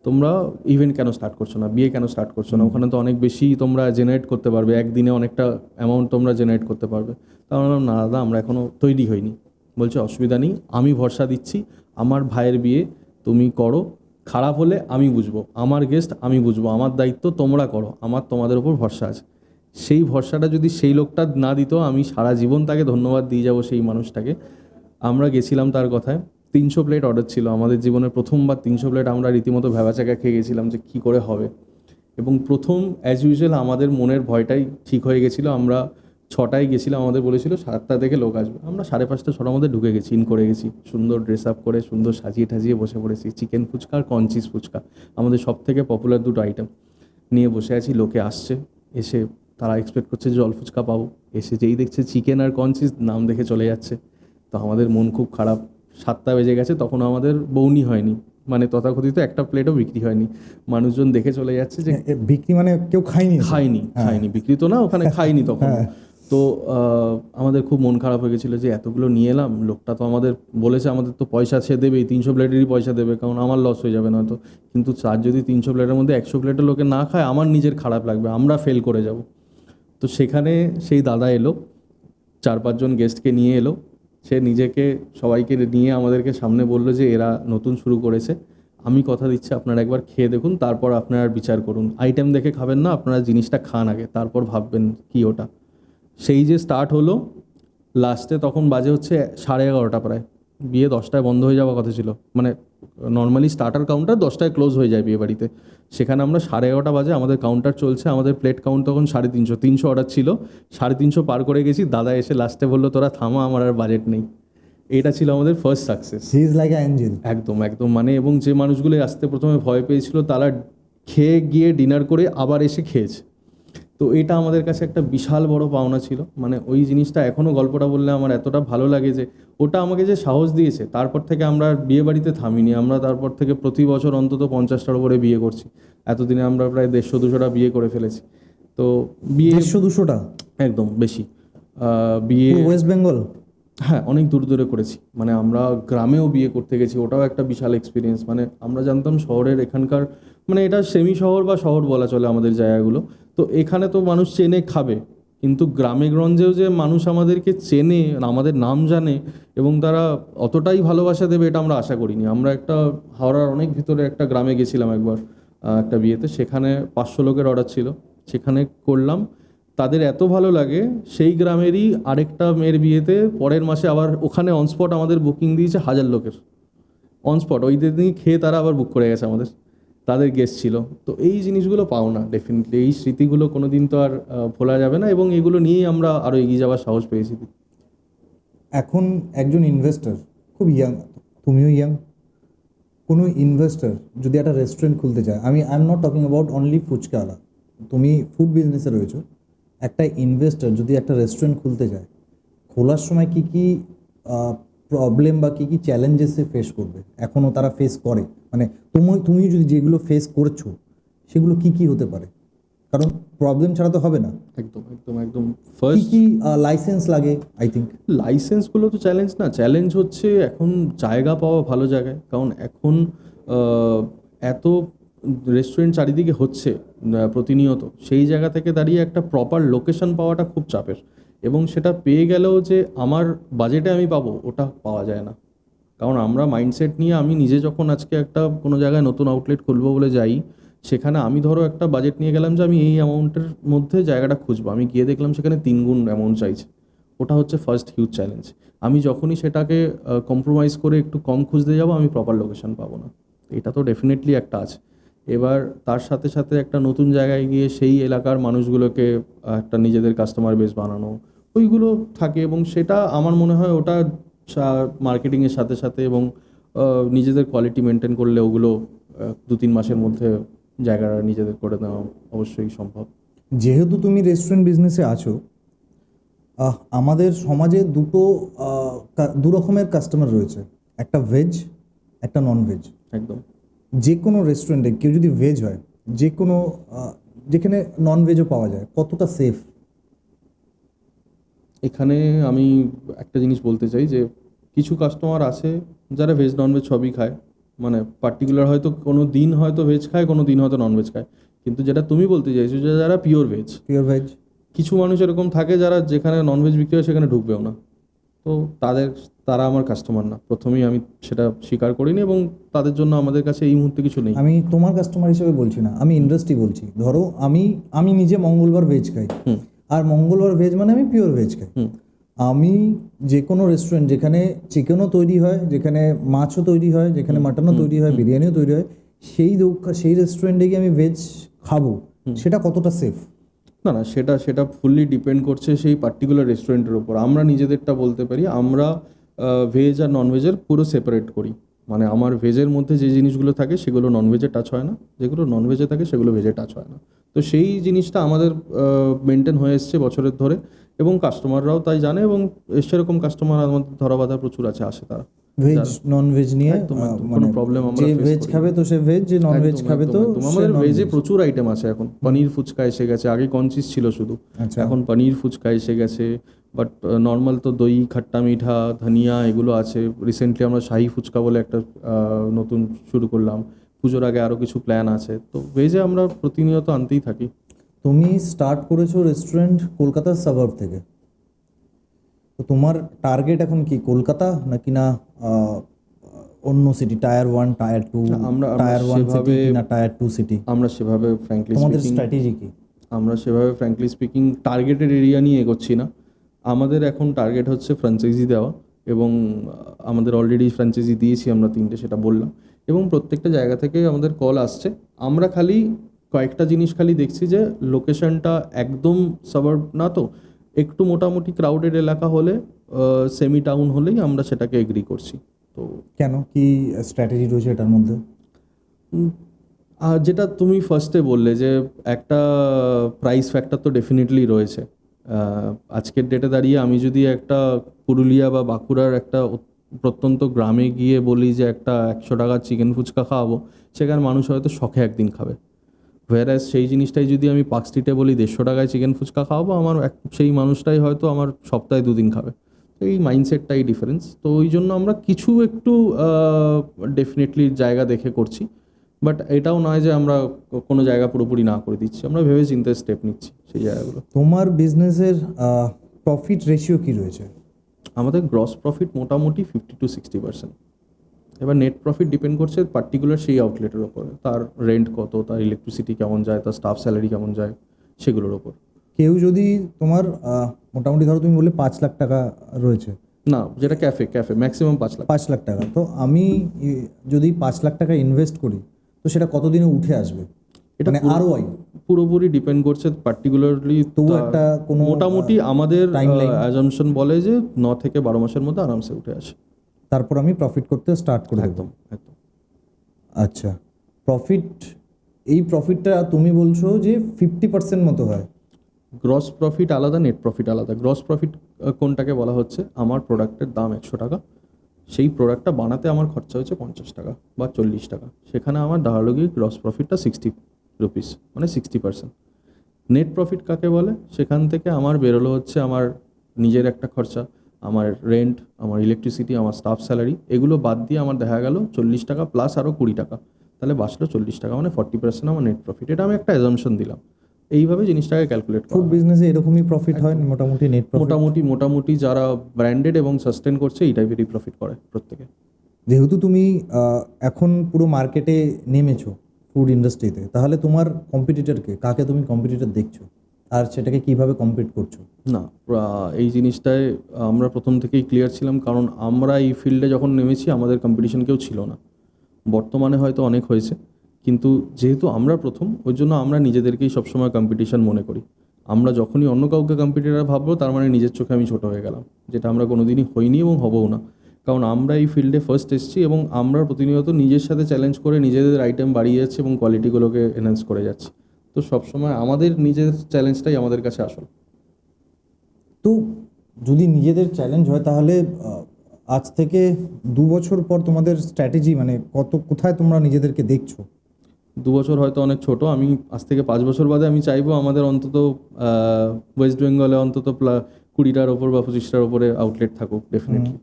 তোমরা ইভেন্ট কেন স্টার্ট করছো না, বিয়ে কেন স্টার্ট করছো না, ওখানে তো অনেক বেশি তোমরা জেনারেট করতে পারবে, একদিনে অনেকটা অ্যামাউন্ট তোমরা জেনারেট করতে পারবে। তা আমরা বললাম না দাদা, আমরা এখনও তৈরি হইনি। বলছে অসুবিধা নেই, আমি ভরসা দিচ্ছি, আমার ভাইয়ের বিয়ে, তুমি করো, খারাপ হলে আমি বুঝবো, আমার গেস্ট আমি বুঝবো, আমার দায়িত্ব তোমরা করো, আমার তোমাদের উপর ভরসা আছে। সেই ভরসাটা যদি সেই লোকটা না দিত, আমি সারা জীবন তাকে ধন্যবাদ দিয়ে যাব সেই মানুষটাকে। আমরা গেছিলাম তার কথায়, 300 প্লেট অর্ডার ছিল আমাদের জীবনের প্রথমবার। 300 প্লেট আমরা রীতিমতো ভ্যাবাচাকা খেয়ে গেছিলাম যে কী করে হবে। এবং প্রথম অ্যাজ ইউজুয়াল আমাদের মনের ভয়টাই ঠিক হয়ে গেছিলো। আমরা 6টায় গেছিলাম, আমাদের বলেছিল 7টা থেকে লোক আসবে, আমরা 5:30 6টার মধ্যে ঢুকে গেছি, ইন করে গেছি, সুন্দর ড্রেস আপ করে, সুন্দর সাজিয়ে টাজিয়ে বসে পড়েছি। চিকেন ফুচকা আর কঞ্চিজ ফুচকা আমাদের সব থেকে পপুলার দুটো আইটেম নিয়ে বসে আছি। লোকে আসছে, এসে তারা এক্সপেক্ট করছে জল ফুচকা পাবো, এসে যেই দেখছে চিকেন আর কঞ্চিজ, নাম দেখে চলে যাচ্ছে। তো আমাদের মন খুব খারাপ। 7টা বেজে গেছে, তখন আমাদের বউনি হয়নি, মানে তথাকথিত একটা প্লেটও বিক্রি হয়নি। মানুষজন দেখে চলে যাচ্ছে যে বিক্রি মানে কেউ খায়নি, বিক্রি তো না, ওখানে খায়নি তখন। তো আমাদের খুব মন খারাপ হয়ে গেছিলো যে এতগুলো নিয়ে এলাম, লোকটা তো আমাদের বলেছে আমাদের তো পয়সা সে দেবেই, 300 প্লেটেরই পয়সা দেবে, কারণ আমার লস হয়ে যাবে না তো। কিন্তু তার যদি 300 প্লেটের মধ্যে 100 প্লেটের লোকে না খায়, আমার নিজের খারাপ লাগবে, আমরা ফেল করে যাব। তো সেখানে সেই দাদা এলো, 4-5 জন গেস্টকে নিয়ে এলো, সে নিজেকে সবাইকে নিয়ে আমাদেরকে সামনে বললো যে এরা নতুন শুরু করেছে, আমি কথা দিচ্ছি আপনারা একবার খেয়ে দেখুন, তারপর আপনারা বিচার করুন, আইটেম দেখে খাবেন না, আপনারা জিনিসটা খান আগে, তারপর ভাববেন কি ওটা। সেই যে স্টার্ট হলো, লাস্টে তখন বাজে হচ্ছে 11:30 প্রায়। বিয়ে 10টায় বন্ধ হয়ে যাওয়ার কথা ছিল, মানে নর্মালি স্টার্টার কাউন্টার 10টায় ক্লোজ হয়ে যায় বিয়ে বাড়িতে, সেখানে আমরা 11:30 বাজে আমাদের কাউন্টার চলছে, আমাদের প্লেট কাউন্ট তখন 350, 300 অর্ডার ছিল, 350 পার করে গেছি। দাদা এসে লাস্টে বললো তোরা থামা, আমার আর বাজেট নেই। এটা ছিল আমাদের first success. He is like Angel. একদম একদম, মানে এবং যে মানুষগুলো আসতে প্রথমে ভয় পেয়েছিল তারা খেয়ে গিয়ে ডিনার করে আবার এসে খেয়েছে। তো এটা আমাদের কাছে একটা বিশাল বড় পাওনা ছিল। মানে ওই জিনিসটা এখনও গল্পটা বললে আমার এতটা ভালো লাগে যে ওটা আমাকে যে সাহস দিয়েছে, তারপর থেকে আমরা বিয়ে বাড়িতে থামিনি। আমরা তারপর থেকে প্রতি বছর অন্তত 50টার উপরে বিয়ে করছি। এতদিনে আমরা প্রায় 150-200টা বিয়ে করে ফেলেছি। তো বিয়ে 150-200টা একদম বেশি বিয়ে ওয়েস্ট বেঙ্গল, হ্যাঁ অনেক দূর দূরে করেছি। মানে আমরা গ্রামেও বিয়ে করতে গেছি, ওটাও একটা বিশাল এক্সপিরিয়েন্স। মানে আমরা জানতাম শহরের এখানকার, মানে এটা সেমি শহর বা শহর বলা চলে আমাদের জায়গাগুলো, তো এখানে তো মানুষ চেনে খাবে, কিন্তু গ্রামে গঞ্জেও যে মানুষ আমাদেরকে চেনে, আমাদের নাম জানে এবং তারা অতটাই ভালোবাসা দেবে, এটা আমরা আশা করিনি। আমরা একটা হাওড়ার অনেক ভিতরে একটা গ্রামে গেছিলাম একবার একটা বিয়েতে, সেখানে 500 লোকের অর্ডার ছিল, সেখানে করলাম। তাদের এত ভালো লাগে, সেই গ্রামেরই আরেকটা মেয়ের বিয়েতে পরের মাসে আবার ওখানে অনস্পট আমাদের বুকিং দিয়েছে 1000 লোকের, অনস্পট ওই দিনই খেয়ে তারা আবার বুক করে গেছে আমাদের, তাদের গেস্ট ছিল। তো এই জিনিসগুলো পাও না ডেফিনেটলি, এই স্মৃতিগুলো কোনো দিন তো আর ভোলা যাবে না, এবং এগুলো নিয়েই আমরা আরও এগিয়ে যাওয়ার সাহস পেয়েছি। এখন একজন ইনভেস্টর, খুব ইয়াং, তুমিও ইয়াং, কোনো ইনভেস্টর যদি একটা রেস্টুরেন্ট খুলতে চায়, I am not talking about only ফুচকাওয়ালা, তুমি ফুড বিজনেসে রয়েছো, একটা ইনভেস্টর যদি একটা রেস্টুরেন্ট খুলতে চায়, খোলার সময় কি কি প্রবলেম বা কি কি চ্যালেঞ্জেসে ফেস করবে, এখনও তারা ফেস করে, মানে তুমি যদি যেগুলো ফেস করছো সেগুলো কি কি হতে পারে? কারণ প্রবলেম ছাড়া তো হবে না। একদম একদম একদম কি ফার্স্ট কি লাইসেন্স লাগে আই থিঙ্ক? লাইসেন্সগুলো তো চ্যালেঞ্জ না, চ্যালেঞ্জ হচ্ছে এখন জায়গা পাওয়া ভালো জায়গায়। কারণ এখন এত রেস্টুরেন্ট চারিদিকে হচ্ছে প্রতিনিয়ত, সেই জায়গা থেকে দাঁড়িয়ে একটা প্রপার লোকেশন পাওয়াটা খুব চাপের, এবং সেটা পেয়ে গেলেও যে আমার বাজেটে আমি পাবো ওটা পাওয়া যায় না। কারণ আমরা মাইন্ডসেট নিয়ে, আমি নিজে যখন আজকে একটা কোনো জায়গায় নতুন আউটলেট খুলবো বলে যাই, সেখানে আমি ধরো একটা বাজেট নিয়ে গেলাম যে আমি এই অ্যামাউন্টের মধ্যে জায়গাটা খুঁজবো, আমি গিয়ে দেখলাম সেখানে 3 গুণ অ্যামাউন্ট চাইছে। ওটা হচ্ছে ফার্স্ট হিউজ চ্যালেঞ্জ। আমি যখনই সেটাকে কম্প্রোমাইজ করে একটু কম খুঁজতে যাবো, আমি প্রপার লোকেশন পাবো না। এটা তো ডেফিনেটলি একটা আছে। এবার তার সাথে সাথে একটা নতুন জায়গায় গিয়ে সেই এলাকার মানুষগুলোকে একটা নিজেদের কাস্টমার বেস বানানো, ওইগুলো থাকে, এবং সেটা আমার মনে হয় ওটা মার্কেটিংয়ের সাথে সাথে এবং নিজেদের কোয়ালিটি মেনটেন করলে ওগুলো 2-3 মাসের মধ্যে জায়গাটা নিজেদের করে দেওয়া অবশ্যই সম্ভব। যেহেতু তুমি রেস্টুরেন্ট বিজনেসে আছো, আমাদের সমাজে দু রকমের কাস্টমার রয়েছে, একটা ভেজ, একটা নন ভেজ। একদম। যে কোনো রেস্টুরেন্টে কেউ যদি ভেজ হয়, যে কোনো যেখানে নন ভেজও পাওয়া যায়, কতটা সেফ? এখানে আমি একটা জিনিস বলতে চাই যে কিছু কাস্টমার আছে যারা ভেজ ননভেজ সবই খায়, মানে পার্টিকুলার হয়তো কোনো দিন হয়তো ভেজ খায়, কোনো দিন হয়তো ননভেজ খায়, কিন্তু যেটা তুমি বলতে চাইছো যে যারা পিওর ভেজ, পিওর ভেজ। কিছু মানুষ এরকম থাকে যারা যেখানে ননভেজ বিক্রি হয় সেখানে ঢুকবেও না। তো তারা আমার কাস্টমার না, প্রথমেই আমি সেটা স্বীকার করিনি, এবং তাদের জন্য আমাদের কাছে এই মুহূর্তে কিছু নেই। আমি তোমার কাস্টমার হিসেবে বলছি না, আমি ইন্ডাস্ট্রি বলছি। ধরো আমি নিজে মঙ্গলবার ভেজ খাই, হুম আর মঙ্গলবার ভেজ মানে আমি পিওর ভেজ খাই। হুম আমি যে কোনো রেস্টুরেন্ট যেখানে চিকেনও তৈরি হয়, যেখানে মাছও তৈরি হয়, যেখানে মাটনও তৈরি হয়, বিরিয়ানিও তৈরি হয়, সেই রেস্টুরেন্টে গিয়ে আমি ভেজ খাবো, সেটা কতটা সেফ? না না, সেটা ফুললি ডিপেন্ড করছে সেই পার্টিকুলার রেস্টুরেন্টের উপর। আমরা নিজেদেরটা বলতে পারি, আমরা ভেজ আর ননভেজের পুরো সেপারেট করি। মানে আমার ভেজের মধ্যে যে জিনিসগুলো থাকে সেগুলো ননভেজে টাচ হয় না, যেগুলো ননভেজে থাকে সেগুলো ভেজে টাচ হয় না। তো সেই জিনিসটা আমাদের মেনটেন হয়ে এসছে বছরের ধরে, এবং কাস্টমাররাও তাই জানে, এবং সেরকম কাস্টমার আমাদের ধরা বাঁধা প্রচুর আসে তারা। ভেজ নন ভেজ নিয়ে একদম একদম, মানে কোনো প্রবলেম আমরা যে face ভেজ করি খাবে না। তো সে ভেজ, যে নন ভেজ একদম, খাবে একদম, তো একদম। সে আমাদের ভেজে non-veg। প্রচুর আইটেম আছে এখন। পনির ফুচকা এসে গেছে, আগে কনচিস ছিল শুধু, আচ্ছা। এখন পনির ফুচকা এসে গেছে। বাট নর্মাল তো দই খাট্টা মিঠা ধনিয়া এগুলো আছে। রিসেন্টলি আমরা শাহি ফুচকা বলে একটা নতুন শুরু করলাম। পুজোর আগে আরও কিছু প্ল্যান আছে। তো ভেজে আমরা প্রতিনিয়ত আনতেই থাকি। তুমি স্টার্ট করেছো রেস্টুরেন্ট কলকাতার সাবার্ব থেকে, তো তোমার টার্গেট এখন কি কলকাতা নাকি না অন্য সিটি, টায়ার 1, টায়ার 2, আমরা টায়ার 1 সিটি সেভাবে না টায়ার 2 সিটি? আমরা সেভাবে ফ্র্যাঙ্কলি তোমাদের স্পিকিং স্ট্র্যাটেজি কি? টার্গেটেড এরিয়া নিয়ে এগোচ্ছি না। আমাদের এখন টার্গেট হচ্ছে ফ্র্যাঞ্চাইজি দেওয়া, এবং আমাদের অলরেডি ফ্র্যাঞ্চাইজি দিয়েছি আমরা 3টে, সেটা বললাম, এবং প্রত্যেকটা জায়গা থেকে আমাদের কল আসছে। আমরা খালি কয়েকটা জিনিস খালি দেখছি যে লোকেশনটা একদম সাবার্ব না, তো একটু মোটামুটি ক্রাউডেড এলাকা হলে, সেমি টাউন হলেই আমরা সেটাকে এগ্রি করছি। তো কেন, কি স্ট্র্যাটেজি রয়েছে এটার মধ্যে? আর যেটা তুমি ফার্স্টে বললে যে একটা প্রাইস ফ্যাক্টর তো ডেফিনেটলি রয়েছে। আজকের ডেটে দাঁড়িয়ে আমি যদি একটা পুরুলিয়া বা বাঁকুড়ার একটা প্রত্যন্ত গ্রামে গিয়ে বলি যে একটা 100 টাকার চিকেন ফুচকা খাওয়াবো, সেখানে মানুষ হয়তো শখে একদিন খাবে। হোয়ারাস সেই জিনিসটাই যদি আমি পার্ক স্ট্রিটে বলি 150 টাকায় চিকেন ফুচকা খাওয়াবো, সেই মানুষটাই হয়তো আমার সপ্তাহে 2 দিন খাবে। তো এই মাইন্ডসেটটাই ডিফারেন্স। তো ওই জন্য আমরা কিছু একটু ডেফিনেটলি জায়গা দেখে করছি, বাট এটাও নয় যে আমরা কোনো জায়গা পুরোপুরি না করে দিচ্ছি। আমরা ভেবে চিন্তে স্টেপ নিচ্ছি সেই জায়গাগুলো। তোমার বিজনেসের প্রফিট রেশিও কি রয়েছে? আমাদের গ্রস প্রফিট মোটামুটি 50 to 60%। এবার নেট প্রফিট ডিপেন্ড করছে পার্টিকুলার সেই আউটলেটের ওপরে, তার রেন্ট কত, তার ইলেকট্রিসিটি কেমন যায়, তার স্টাফ স্যালারি কেমন যায়, সেগুলোর ওপর। কেউ যদি তোমার মোটামুটি ধরো তুমি বললে 5 লাখ টাকা রয়েছে, না, যেটা ক্যাফে ম্যাক্সিমাম 5 লাখ। 5 লাখ টাকা, তো আমি যদি 5 লাখ টাকা ইনভেস্ট করি, তো সেটা কতদিনে উঠে আসবে? এটা মানে ROI পুরোপুরি ডিপেন্ড করছে পার্টিকুলারলি। তবু একটা কোনো মোটামুটি আমাদের timeline? অ্যাজাম্পশন বলে যে 9 থেকে 12 মাসের মধ্যে আরামসে উঠে আসে। তারপর আমি প্রফিট করতে স্টার্ট করে দেবো। একদম একদম। আচ্ছা, প্রফিটটা তুমি বলছো যে 50% মতো হয়? গ্রস প্রফিট আলাদা, নেট প্রফিট আলাদা। গ্রস প্রফিট কোনটাকে বলা হচ্ছে, আমার প্রোডাক্টের দাম 100 টাকা, সেই প্রোডাক্টটা বানাতে আমার খরচা হচ্ছে 50 টাকা বা 40 টাকা, সেখানে আমার দাঁড়ালো গিয়ে গ্রস প্রফিটটা 60 রুপিস, মানে 60%। নেট প্রফিট কাকে বলে, সেখান থেকে আমার বেরোলো হচ্ছে আমার নিজের একটা খরচা, আমার রেন্ট, আমার ইলেকট্রিসিটি, আমার স্টাফ স্যালারি, এগুলো বাদ দিয়ে আমার দেখা গেল 40 টাকা প্লাস আরও 20 টাকা, তাহলে বাঁচলো 40 টাকা, মানে 40% আমার নেট প্রফিট। এটা আমি একটা অ্যাজাম্পশন দিলাম, এইভাবে জিনিসটাকে ক্যালকুলেট করা ফুড হয়। বিজনেসে এরকমই প্রফিট হয় মোটামুটি নেট প্রফিট। মোটামুটি যারা ব্র্যান্ডেড এবং সাস্টেন করছে এই টাইপেরই প্রফিট করে প্রত্যেকে। যেহেতু তুমি এখন পুরো মার্কেটে নেমেছো ফুড ইন্ডাস্ট্রিতে, তাহলে তোমার কম্পিটিটরকে, কাকে তুমি কম্পিটিটর দেখছো আর সেটাকে কিভাবে কম্পিট করছো? না, এই জিনিসটায় আমরা প্রথম থেকেই ক্লিয়ার ছিলাম, কারণ আমরা এই ফিল্ডে যখন নেমেছি আমাদের কম্পিটিশন কেউ ছিল না। বর্তমানে হয়তো অনেক হয়েছে, কিন্তু যেহেতু আমরা প্রথম, ওই জন্য আমরা নিজেদেরকেই সবসময় কম্পিটিশন মনে করি। আমরা যখনই অন্য কাউকে কম্পিটিটর ভাববো, তার মানে নিজের চোখে আমি ছোট হয়ে গেলাম, যেটা আমরা কোনোদিনই হইনি এবং হবও না। কারণ আমরা এই ফিল্ডে ফার্স্ট এসেছি এবং আমরা প্রতিনিয়ত নিজের সাথে চ্যালেঞ্জ করে নিজেদের আইটেম বাড়িয়ে যাচ্ছি এবং কোয়ালিটিগুলোকে এনহ্যান্স করে যাচ্ছি। তো সবসময় আমাদের নিজের চ্যালেঞ্জটাই আমাদের কাছে আসল। তো যদি নিজেদের চ্যালেঞ্জ হয়, তাহলে আজ থেকে 2 বছর পর তোমাদের স্ট্র্যাটেজি, মানে কোথায় তোমরা নিজেদেরকে দেখছো? 2 বছর হয়তো অনেক ছোট, আমি আজ থেকে 5 বছর বাদে আমি চাইবো আমাদের অন্তত ওয়েস্ট বেঙ্গলে অন্তত 20টার ওপর বা 25টার ওপরে আউটলেট থাকুক ডেফিনেটলি।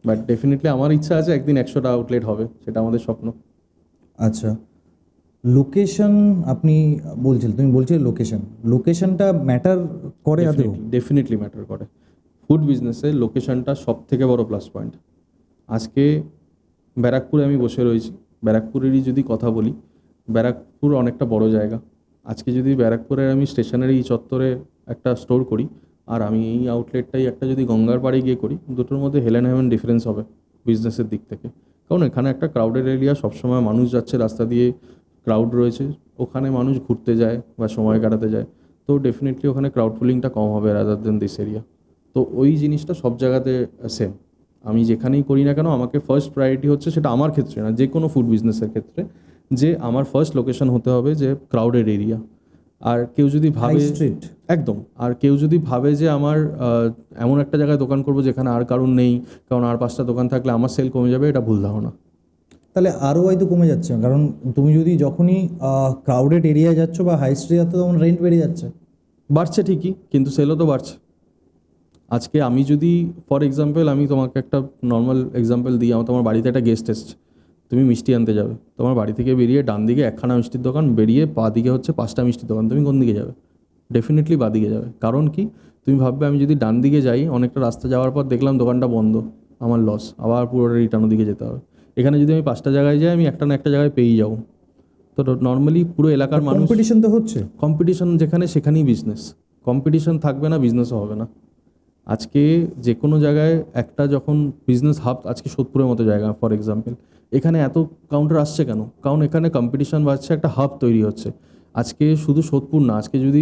বাট ডেফিনেটলি আমার ইচ্ছা আছে একদিন 100টা আউটলেট হবে, সেটা আমাদের স্বপ্ন। আচ্ছা, লোকেশন তুমি বলছিলে লোকেশনটা ম্যাটার করে আদৌ? ডেফিনেটলি ম্যাটার করে। ফুড বিজনেসে লোকেশনটা সব থেকে বড় প্লাস পয়েন্ট। আজকে ব্যারাকপুরে আমি বসে রয়েছি, ব্যারাকপুরেরই যদি কথা বলি, ব্যারাকপুর অনেকটা বড় জায়গা। আজকে যদি ব্যারাকপুরের আমি স্টেশনের এই চত্বরে একটা স্টোর করি, আর আমি এই আউটলেটটাই একটা যদি গঙ্গার পাড়ে গিয়ে করি, দুটোর মধ্যে হেলেন হেভেন ডিফারেন্স হবে বিজনেসের দিক থেকে। কারণ এখানে একটা ক্রাউডেড এরিয়া, সবসময় মানুষ যাচ্ছে রাস্তা দিয়ে, ক্রাউড রয়েছে, ওখানে মানুষ ঘুরতে যায় বা সময় কাটাতে যায়, তো ডেফিনেটলি ওখানে ক্রাউড পুলিংটা কম হবে রাদার দেন দিস এরিয়া। তো ওই জিনিসটা সব জায়গাতে সেম। আমি যেখানেই করি না কেন, আমাকে ফার্স্ট প্রায়োরিটি হচ্ছে, সেটা আমার ক্ষেত্রে না, যে কোনো ফুড বিজনেসের ক্ষেত্রে, যে আমার ফার্স্ট লোকেশন হতে হবে যে ক্রাউডেড এরিয়া। আর কেউ যদি ভাবে স্ট্রিট একদম, আর কেউ যদি ভাবে যে আমার এমন একটা জায়গায় দোকান করবো যেখানে আর কারণ নেই, কারণ আর 5টা দোকান থাকলে আমার সেল কমে যাবে, এটা ভুল ধারণা। তাহলে আরও হয়তো কমে যাচ্ছে, কারণ তুমি যদি যখনই ক্রাউডেড এরিয়ায় যাচ্ছ বা হাই স্ট্রিট যাচ্ছ, তখন রেন্ট বেড়ে যাচ্ছে। বাড়ছে ঠিকই, কিন্তু সেলও তো বাড়ছে। আজকে আমি যদি ফর এক্সাম্পল, আমি তোমাকে একটা নর্মাল এক্সাম্পল দিই, তোমার বাড়িতে একটা গেস্ট এসছে, তুমি মিষ্টি আনতে যাবে, তোমার বাড়ি থেকে বেরিয়ে ডান দিকে একখানা মিষ্টির দোকান, বেরিয়ে বাঁ দিকে হচ্ছে 5টা মিষ্টির দোকান, তুমি কোন দিকে যাবে? ডেফিনেটলি বাঁ দিকে যাবে। কারণ কি, তুমি ভাববে আমি যদি ডান দিকে যাই, অনেকটা রাস্তা যাওয়ার পর দেখলাম দোকানটা বন্ধ, আমার লস, আবার পুরোটা রিটার্ন দিকে যেতে হবে। এখানে যদি আমি 5টা জায়গায় যাই, আমি একটা না একটা জায়গায় পেয়েই যাবো। তো নর্মালি পুরো এলাকার মানুষ, কম্পিটিশন তো হচ্ছে। কম্পিটিশন যেখানে সেখানেই বিজনেস, কম্পিটিশন থাকবে না বিজনেসও হবে না। আজকে যে কোনো জায়গায় একটা যখন বিজনেস হাব, আজকে সোদপুরের মতো জায়গা ফর এক্সাম্পল, এখানে এত কাউন্টার আসছে কেন? কারণ এখানে কম্পিটিশন বাড়ছে, একটা হাব তৈরি হচ্ছে। আজকে শুধু সোদপুর না, আজকে যদি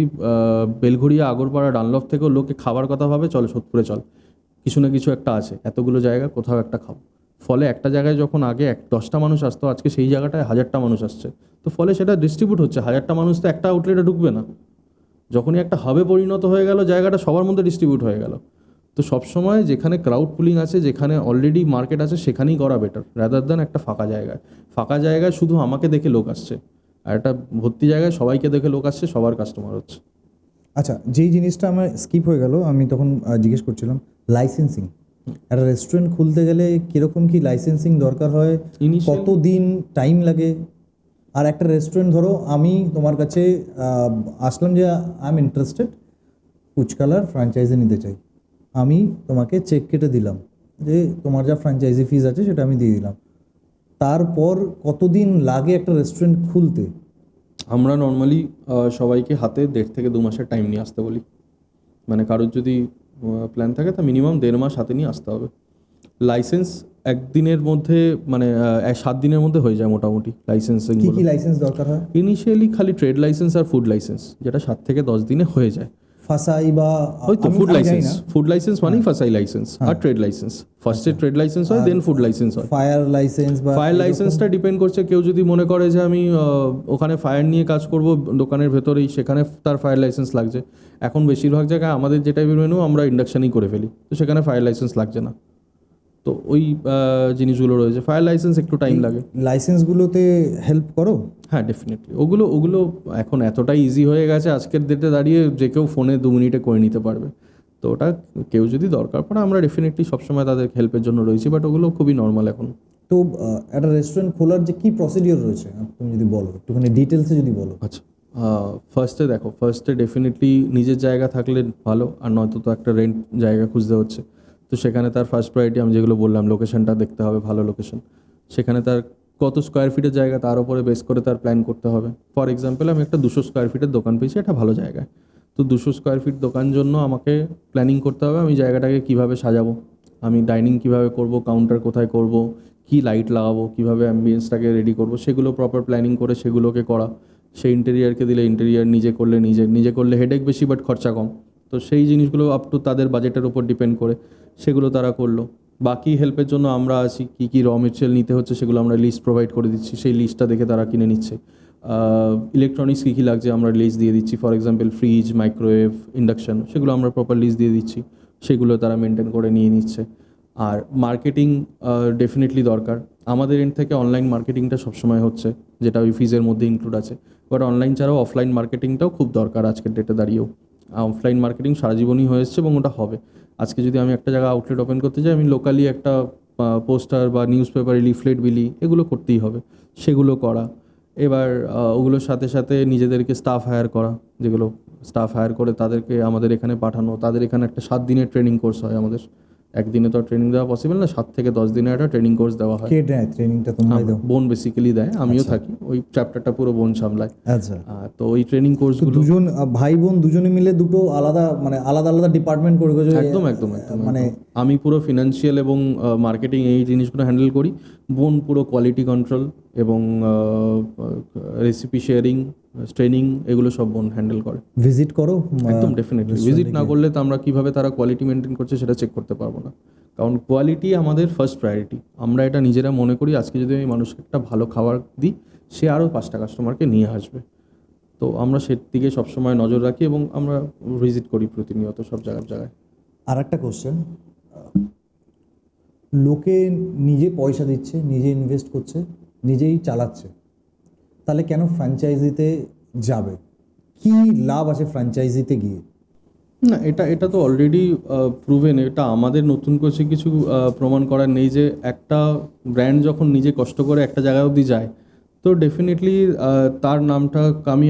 বেলঘড়িয়া, আগরপাড়া, ডানলপ থেকেও লোকে খাবার কথা ভাবে, চলে সোদপুরে চল, কিছু না কিছু একটা আছে, এতগুলো জায়গা কোথাও একটা খাবো। ফলে একটা জায়গায় যখন আগে 10টা মানুষ আসতো, আজকে সেই জায়গাটায় 1000টা মানুষ আসছে। তো ফলে সেটা ডিস্ট্রিবিউট হচ্ছে, 1000টা মানুষ তো একটা আউটলেটে ঢুকবে না। যখনই একটা হাবে পরিণত হয়ে গেল, জায়গাটা সবার মধ্যে ডিস্ট্রিবিউট হয়ে গেল। তো সবসময় যেখানে ক্রাউড পুলিং আছে, যেখানে অলরেডি মার্কেট আছে, সেখানেই করা বেটার রাদার দ্যান একটা ফাঁকা জায়গায় শুধু আমাকে দেখে লোক আসছে, আর একটা ভর্তি জায়গায় সবাইকে দেখে লোক আসছে, সবার কাস্টমার হচ্ছে। আচ্ছা, যেই জিনিসটা আমার স্কিপ হয়ে গেল, আমি তখন জিজ্ঞেস করছিলাম লাইসেন্সিং। একটা রেস্টুরেন্ট খুলতে গেলে কীরকম কি লাইসেন্সিং দরকার হয়, কতদিন টাইম লাগে? আর একটা রেস্টুরেন্ট, ধরো আমি তোমার কাছে আসলাম যে আই এম ইন্টারেস্টেড, ফুচকালার ফ্র্যাঞ্চাইজি নিতে চাই, আমি তোমাকে চেক কেটে দিলাম যে তোমার যা ফ্র্যাঞ্চাইজি ফিজ আছে সেটা আমি দিয়ে দিলাম, তারপর কতদিন লাগে একটা রেস্টুরেন্ট খুলতে? আমরা নর্মালি সবাইকে হাতে 1.5 থেকে 2 মাসের টাইম নিয়ে আসতে বলি। মানে কারোর যদি প্ল্যান থাকে, তা মিনিমাম 1.5 মাস হাতে নিয়ে আসতে হবে। লাইসেন্স একদিনের মধ্যে, মানে 7 দিনের মধ্যে হয়ে যায় মোটামুটি লাইসেন্সিং। কি কি লাইসেন্স দরকার হয়? ইনিশিয়ালি খালি ট্রেড লাইসেন্স আর ফুড লাইসেন্স, যেটা 7 থেকে 10 দিনে হয়ে যায়। ফাসাই বা ওই তো আমি- ফুড আমি জানি লাইসেন্স, না। ফুড লাইসেন্স মানেই ফাসাই লাইসেন্স আর ট্রেড লাইসেন্স। ফার্স্টে ট্রেড লাইসেন্স হয়, দেন ফুড লাইসেন্স হয়। ফায়ার লাইসেন্স বা ফায়ার লাইসেন্সটা ডিপেন্ড করছে, কেউ যদি মনে করে যে আমি ওখানে ফায়ার নিয়ে কাজ করব দোকানের ভেতরেই, সেখানে তার ফায়ার লাইসেন্স লাগছে। এখন বেশিরভাগ জায়গায় আমাদের যে টাইপের মেনু আমরা ইন্ডাকশানই করে ফেলি, তো সেখানে ফায়ার লাইসেন্স লাগছে না। তো ওই জিনিসগুলো রয়েছে, ফায়ার লাইসেন্স একটু টাইম লাগে। লাইসেন্সগুলোতে হেল্প করো? হ্যাঁ, ডেফিনেটলি। ওগুলো এখন এতটাই ইজি হয়ে গেছে আজকের ডেটে দাঁড়িয়ে, যে কেউ ফোনে 2 মিনিটে করে নিতে পারবে। তো ওটা কেউ যদি দরকার পড়ে আমরা ডেফিনেটলি সবসময় তাদের হেল্পের জন্য রয়েছি, বাট ওগুলো খুবই নর্মাল এখন। তো একটা রেস্টুরেন্ট খোলার যে কি প্রসিডিওর রয়েছে তুমি যদি বলো, একটুখানি ডিটেলসে যদি বলো। আচ্ছা, ফার্স্টে ডেফিনেটলি নিজের জায়গা থাকলে ভালো, আর নয়তো তো একটা রেন্ট জায়গা খুঁজতে হচ্ছে। তো সেখানে তার ফার্স্ট প্রায়োরিটি আমি যেগুলো বললাম, লোকেশনটা দেখতে হবে, ভালো লোকেশন। সেখানে তার কত স্কোয়ার ফিটের জায়গা, তার উপরে বেস করে তার প্ল্যান করতে হবে। ফর এক্সাম্পল, আমি একটা 200 স্কোয়ার ফিটের দোকান পেয়েছি একটা ভালো জায়গায়। তো 200 স্কোয়ার ফিট দোকান জন্য আমাকে প্ল্যানিং করতে হবে, আমি জায়গাটাকে কীভাবে সাজাবো, আমি ডাইনিং কীভাবে করব, কাউন্টার কোথায় করব, কি লাইট লাগাবো, কীভাবে অ্যাম্বিয়েন্সটাকে রেডি করব, সেগুলো প্রপার প্ল্যানিং করে সেগুলোকে করা। সেই ইন্টেরিয়ারকে দিলে ইন্টেরিয়ার, নিজে করলে হেডেক বেশি বাট খরচা কম। তো সেই জিনিসগুলো আপ টু তাদের বাজেটের উপর ডিপেন্ড করে সেগুলো তারা করলো। বাকি হেল্পের জন্য আমরা আছি, কী কী র মেটেরিয়াল নিতে হচ্ছে সেগুলো আমরা লিস্ট প্রোভাইড করে দিচ্ছি, সেই লিস্টটা দেখে তারা কিনে নিচ্ছে। ইলেকট্রনিক্স কী কী লাগছে আমরা লিস্ট দিয়ে দিচ্ছি, for example fridge, microwave, induction, সেগুলো আমরা প্রপার লিস্ট দিয়ে দিচ্ছি, সেগুলো তারা মেনটেন করে নিয়ে নিচ্ছে। আর মার্কেটিং ডেফিনেটলি দরকার। আমাদের এন্ড থেকে অনলাইন মার্কেটিংটা সবসময় হচ্ছে, যেটা ওই ফিজের মধ্যে ইনক্লুড আছে। বাট অনলাইন ছাড়াও অফলাইন মার্কেটিংটাও খুব দরকার আজকের ডেটে দাঁড়িয়েও। অফলাইন মার্কেটিং সারা জীবনই হয়ে এসছে এবং ওটা হবে। আজকে যদি আমি একটা জায়গায় আউটলেট ওপেন করতে চাই, আমি লোকালি একটা পোস্টার বা নিউজ পেপারে লিফলেট বিলি এগুলো করতেই হবে, সেগুলো করা। এবার ওগুলোর সাথে সাথে নিজেদেরকে স্টাফ হায়ার করা, যেগুলো স্টাফ হায়ার করে তাদেরকে আমাদের এখানে পাঠানো। তাদের এখানে একটা 7 দিনের ট্রেনিং কোর্স হয় আমাদের। একদিনে তো ট্রেনিং দেওয়া পসিবল না, 7 থেকে 10 দিনের একটা ট্রেনিং কোর্স দেওয়া হয়। কে দেয় ট্রেনিংটা? তোমরাই দাও? বোন বেসিক্যালি দেয়, আমিও থাকি, ওই চ্যাপ্টারটা পুরো বোন সামলায়। আচ্ছা। তো ওই ট্রেনিং তো কোর্সগুলো দুজন ভাই বোন দুজনে মিলে দুটো আলাদা মানে আলাদা আলাদা ডিপার্টমেন্ট করে গেছে? একদম মানে আমি পুরো ফিনান্সিয়াল এবং মার্কেটিং এই জিনিসগুলো হ্যান্ডেল করি। বোন পুরো কোয়ালিটি কন্ট্রোল এবং রেসিপি শেয়ারিং, ট্রেনিং, এগুলো সব বোন হ্যান্ডেল করে। ভিজিট করো? একদম ডেফিনেটলি। ভিজিট না করলে তো আমরা কীভাবে তারা কোয়ালিটি মেনটেন করছে সেটা চেক করতে পারবো না, কারণ কোয়ালিটি আমাদের ফার্স্ট প্রায়োরিটি। আমরা এটা নিজেরা মনে করি, আজকে যদি আমি মানুষকে একটা ভালো খাবার দিই, সে আরও 5টা কাস্টমারকে নিয়ে আসবে। তো আমরা সেদিকে সবসময় নজর রাখি এবং আমরা ভিজিট করি প্রতিনিয়ত সব জায়গায়। আর একটা কোশ্চেন, লোকে নিজে পয়সা দিচ্ছে, নিজে ইনভেস্ট করছে, নিজেই চালাচ্ছে, তাহলে কেন ফ্র্যাঞ্চাইজিতে যাবে? কি লাভ আছে ফ্র্যাঞ্চাইজিতে গিয়ে? না, এটা তো অলরেডি প্রুভেন। এটা আমাদের নতুন করে কিছু প্রমাণ করার নেই, যে একটা ব্র্যান্ড যখন নিজে কষ্ট করে একটা জায়গা অবধি যায়, তো ডেফিনেটলি তার নামটা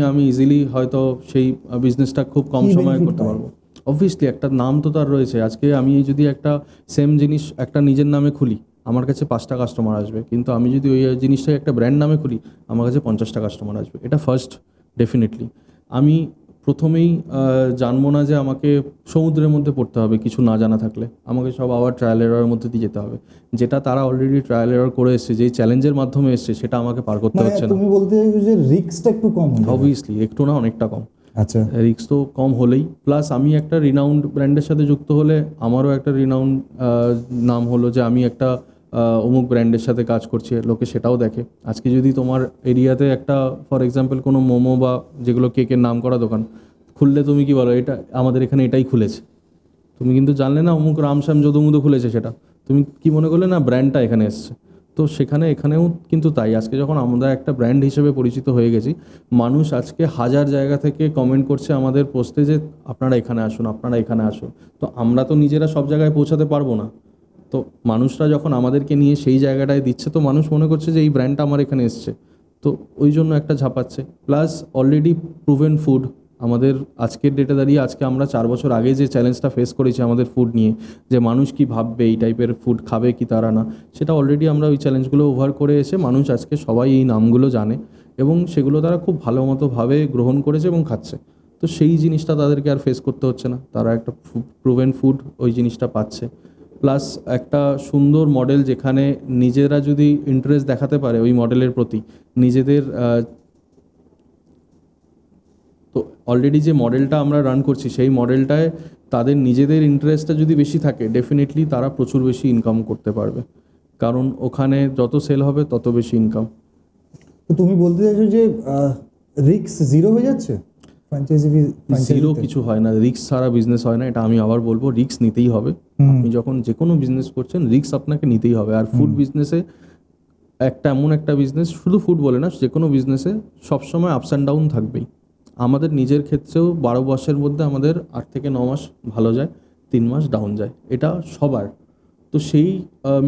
আমি ইজিলি হয়তো সেই বিজনেসটা খুব কম কি সময়ে benefit করতে পায়? পারবো। অবভিয়াসলি একটা নাম তো তার রয়েছে। আজকে আমি যদি একটা সেম জিনিস একটা নিজের নামে খুলি, আমার কাছে 5টা কাস্টমার আসবে, কিন্তু আমি যদি ওই জিনিসটাকে একটা ব্র্যান্ড নামে খুলি, আমার কাছে 50টা কাস্টমার আসবে। এটা ফার্স্ট ডেফিনেটলি। আমি প্রথমেই জানবো না যে আমাকে সমুদ্রের মধ্যে পড়তে হবে কিছু না জানা থাকলে, আমাকে সব আবার ট্রায়াল এররের মধ্যে দিয়ে যেতে হবে। যেটা তারা অলরেডি ট্রায়াল এরর করে এসছে, যেই চ্যালেঞ্জের মাধ্যমে এসছে, সেটা আমাকে পার করতে মানে হচ্ছে না। তুমি বলতে চাইছো যে রিস্কটা একটু কম হবে? অবভিয়াসলি, একটু না অনেকটা কম। আচ্ছা। রিস্ক তো কম হলেই, প্লাস আমি একটা রিনাউন্ড ব্র্যান্ডের সাথে যুক্ত হলে আমারও একটা রিনাউন্ড নাম হলো, যে আমি একটা অমুক ব্র্যান্ডের সাথে কাজ করছি, লোকে সেটাও দেখে। আজকে যদি তোমার এরিয়াতে একটা ফর এক্সাম্পল কোনো মোমো বা যেগুলো কেকের নাম করা দোকান খুললে, তুমি কি বলো এটা আমাদের এখানে এটাই খুলেছে, তুমি কিন্তু জানলে না অমুক রামশ্যাম যদুমুদু খুলেছে, সেটা তুমি কি মনে করলে না ব্র্যান্ডটা এখানে এসছে। তো এখানেও কিন্তু তাই। আজকে যখন আমরা একটা ব্র্যান্ড হিসেবে পরিচিত হয়ে গেছি, মানুষ আজকে হাজার জায়গা থেকে কমেন্ট করছে আমাদের পোস্টে যে আপনারা এখানে আসুন, আপনারা এখানে আসুন। তো আমরা তো নিজেরা সব জায়গায় পৌঁছাতে পারবো না, তো মানুষরা যখন আমাদেরকে নিয়ে সেই জায়গাটায় দিচ্ছে, তো মানুষ মনে করছে যে এই ব্র্যান্ডটা আমার এখানে এসছে, তো ওই জন্য একটা ঝাঁপাচ্ছে। প্লাস অলরেডি প্রুভেন ফুড আমাদের আজকের ডেটে দাঁড়িয়ে, আজকে আমরা 4 বছর আগে যে চ্যালেঞ্জটা ফেস করেছি আমাদের ফুড নিয়ে, যে মানুষ কি ভাববে, এই টাইপের ফুড খাবে কি তারা না, সেটা অলরেডি আমরা ওই চ্যালেঞ্জগুলো ওভার করে এসে মানুষ আজকে সবাই এই নামগুলো জানে এবং সেগুলো তারা খুব ভালো মতোভাবে গ্রহণ করেছে এবং খাচ্ছে। তো সেই জিনিসটা তাদেরকে আর ফেস করতে হচ্ছে না, তারা একটা প্রুভেন ফুড ওই জিনিসটা পাচ্ছে। প্লাস একটা সুন্দর মডেল, যেখানে নিজেরা যদি ইন্টারেস্ট দেখাতে পারে ওই মডেলের প্রতি, নিজেদের তো অলরেডি যে মডেলটা আমরা রান করছি সেই মডেলটায় তাদের নিজেদের ইন্টারেস্টটা যদি বেশি থাকে ডেফিনেটলি তারা প্রচুর বেশি ইনকাম করতে পারবে, কারণ ওখানে যত সেল হবে তত বেশি ইনকাম। তো তুমি বলতে চাইছো যে রিস্ক জিরো হয়ে যাচ্ছে ফ্র্যাঞ্চাইজি? জিরো কিছু হয় না, রিস্ক ছাড়া বিজনেস হয় না, এটা আমি আবার বলবো। রিস্ক নিতেই হবে। আপনি যখন যে কোনো বিজনেস করছেন রিস্ক আপনাকে নিতেই হবে। আর ফুড বিজনেসে একটা এমন একটা বিজনেস, শুধু ফুড বলে না, যে কোনো বিজনেসে সবসময় আপস অ্যান্ড ডাউন থাকবেই। আমাদের নিজের ক্ষেত্রেও 12 মাসের মধ্যে আমাদের 8 থেকে 9 মাস ভালো যায়, 3 মাস ডাউন যায়, এটা সবার। তো সেই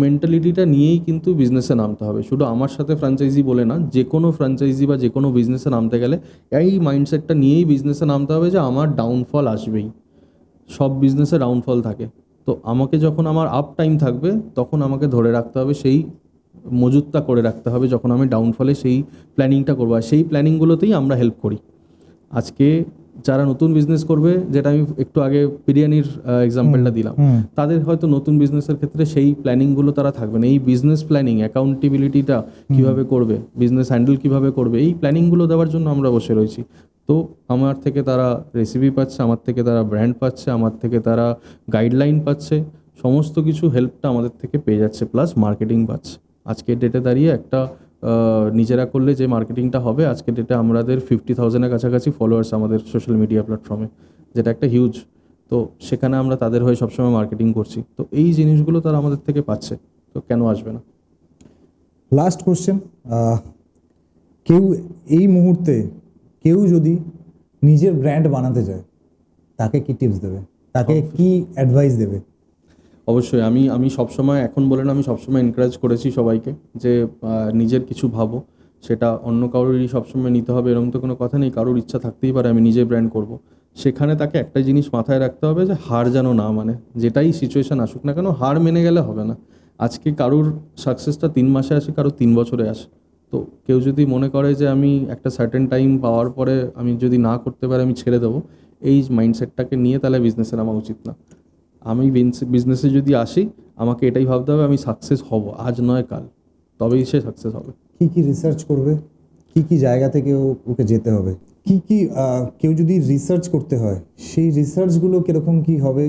মেন্টালিটিটা নিয়েই কিন্তু বিজনেসে নামতে হবে। শুধু আমার সাথে ফ্র্যাঞ্চাইজি বলে না, যে কোনো ফ্র্যাঞ্চাইজি বা যে কোনো বিজনেসে নামতে গেলে এই মাইন্ডসেটটা নিয়েই বিজনেসে নামতে হবে যে আমার ডাউনফল আসবেই। সব বিজনেসে ডাউনফল থাকে, তো আমাকে যখন আমার আপ টাইম থাকবে তখন আমাকে ধরে রাখতে হবে, সেই মজুতটা করে রাখতে হবে যখন আমি ডাউনফলে সেই প্ল্যানিংটা করবো। আর সেই প্ল্যানিংগুলোতেই আমরা হেল্প করি। আজকে যারা নতুন বিজনেস করবে, যেটা আমি একটু আগে বিরিয়ানির এক্সাম্পলটা দিলাম, তাদের হয়তো নতুন বিজনেসের ক্ষেত্রে সেই প্ল্যানিংগুলো তারা থাকবে না। এই বিজনেস প্ল্যানিং, অ্যাকাউন্টেবিলিটিটা কীভাবে করবে, বিজনেস হ্যান্ডেল কীভাবে করবে, এই প্ল্যানিংগুলো দেওয়ার জন্য আমরা বসে রয়েছি। তো আমার থেকে তারা রেসিপি পাচ্ছে, আমার থেকে তারা ব্র্যান্ড পাচ্ছে, আমার থেকে তারা গাইডলাইন পাচ্ছে, সমস্ত কিছু হেল্পটা আমাদের থেকে পেয়ে যাচ্ছে, প্লাস মার্কেটিং পাচ্ছে। আজকের ডেটে দাঁড়িয়ে একটা নিজেরা করলে যে মার্কেটিংটা হবে, আজকের ডেটে আমাদের 50,000-এর কাছাকাছি ফলোয়ার্স আমাদের সোশ্যাল মিডিয়া প্ল্যাটফর্মে, যেটা একটা হিউজ। তো সেখানে আমরা তাদের হয়ে সবসময় মার্কেটিং করছি। তো এই জিনিসগুলো তারা আমাদের থেকে পাচ্ছে, তো কেন আসবে না? লাস্ট কোশ্চেন, কেউ এই মুহূর্তে কেউ যদি নিজের ব্র্যান্ড বানাতে চায়, তাকে কি টিপস দেবে, তাকে কি অ্যাডভাইস দেবে? অবশ্যই আমি সবসময়, এখন বলে না, আমি সবসময় এনকারেজ করেছি সবাইকে যে নিজের কিছু ভাবো, সেটা অন্য কারোরই সবসময় নিতে হবে এরকম তো কোনো কথা নেই। কারোর ইচ্ছা থাকতেই পারে আমি নিজে ব্র্যান্ড করব, সেখানে তাকে একটা জিনিস মাথায় রাখতে হবে যে হার যেন না মানে, যেটাই সিচুয়েশান আসুক না কেন, হার মেনে গেলে হবে না। আজকে কারোর সাকসেসটা 3 মাসে আসে, কারোর 3 বছরে আসে। তো কেউ যদি মনে করে যে আমি একটা সার্টেন টাইম পাওয়ার পরে আমি যদি না করতে পারি আমি ছেড়ে দেবো, এই মাইন্ডসেটটাকে নিয়ে তাহলে বিজনেসে নামা উচিত না। আমি বিজনেসে যদি আসি, আমাকে এটাই ভাবতে হবে আমি সাকসেস হব, আজ নয় কাল, তবেই সে সাকসেস হবে। কি কি রিসার্চ করবে, কি কি জায়গা থেকে ওকে যেতে হবে, কি কি কেউ যদি রিসার্চ করতে হয় সেই রিসার্চগুলো কীরকম কি হবে?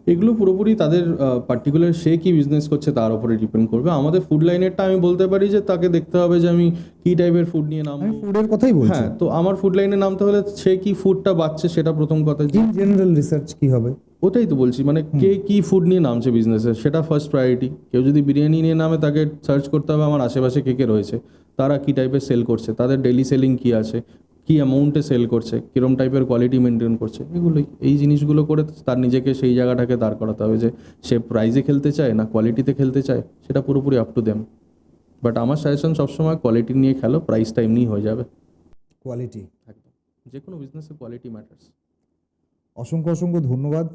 এগুলো পুরোপুরি তাদের পার্টিকুলার সে কি বিজনেস করছে তার উপরে ডিপেন্ড করবে। আমাদের ফুড লাইনেরটা আমি বলতে পারি যে তাকে দেখতে হবে যে আমি কী টাইপের ফুড নিয়ে আমি নামবো। ফুডের কথাই বলছি। হ্যাঁ, তো আমার ফুড লাইনে নামতে হলে সে কি ফুডটা বাচ্ছে সেটা প্রথম কথা। ইন জেনারেল রিসার্চ কি হবে? ওটাই তো বলছি, মানে কে কি ফুড নিয়ে নামছে বিজনেসে, সেটা ফার্স্ট প্রায়োরিটি। কেউ যদি বিরিয়ানি নিয়ে নামে, তাকে সার্চ করতে হবে আমার আশেপাশে কে কে রয়েছে, তারা কী টাইপের সেল করছে, তাদের ডেলি সেলিং কী আছে, কী অ্যামাউন্টে সেল করছে, কীরকম টাইপের কোয়ালিটি মেনটেন করছে, এগুলোই। এই জিনিসগুলো করে তার নিজেকে সেই জায়গাটাকে দাঁড় করাতে হবে যে সে প্রাইজে খেলতে চায় না কোয়ালিটিতে খেলতে চায়, সেটা পুরোপুরি আপ টু দেম। বাট আমার সাজেশন সবসময় কোয়ালিটি নিয়ে খেলো, প্রাইসটা এমনিই হয়ে যাবে। কোয়ালিটি একদম, যে কোনো বিজনেসে কোয়ালিটি ম্যাটার্স। অসংখ্য অসংখ্য ধন্যবাদ।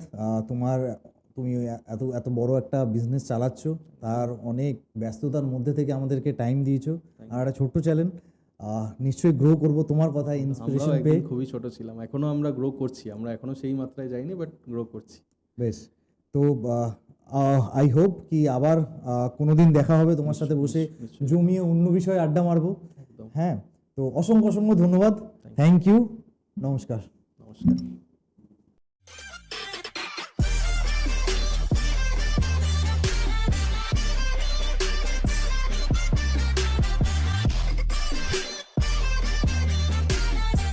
তুমি এত এত বড় একটা বিজনেস চালাচ্ছ, তার অনেক ব্যস্ততার মধ্যে থেকে আমাদেরকে টাইম দিয়েছো। আর একটা ছোট্ট চ্যালেঞ্জ, নিশ্চয়ই গ্রো করব তোমার কথায় ইন্সপিরেশন আমরাও পেয়ে। একদিন খুবই ছোট ছিলাম, এখনো আমরা গ্রো করছি, আমরা এখনো সেই মাত্রায় যাইনি, বাট গ্রো করছি। বেশ, তো আই হোপ কি আবার কোনো দিন দেখা হবে তোমার সাথে বসে জমিয়ে অন্য বিষয়ে আড্ডা মারবো। একদম। হ্যাঁ, তো অসংখ্য অসংখ্য ধন্যবাদ। Thank you. নমস্কার। নমস্কার।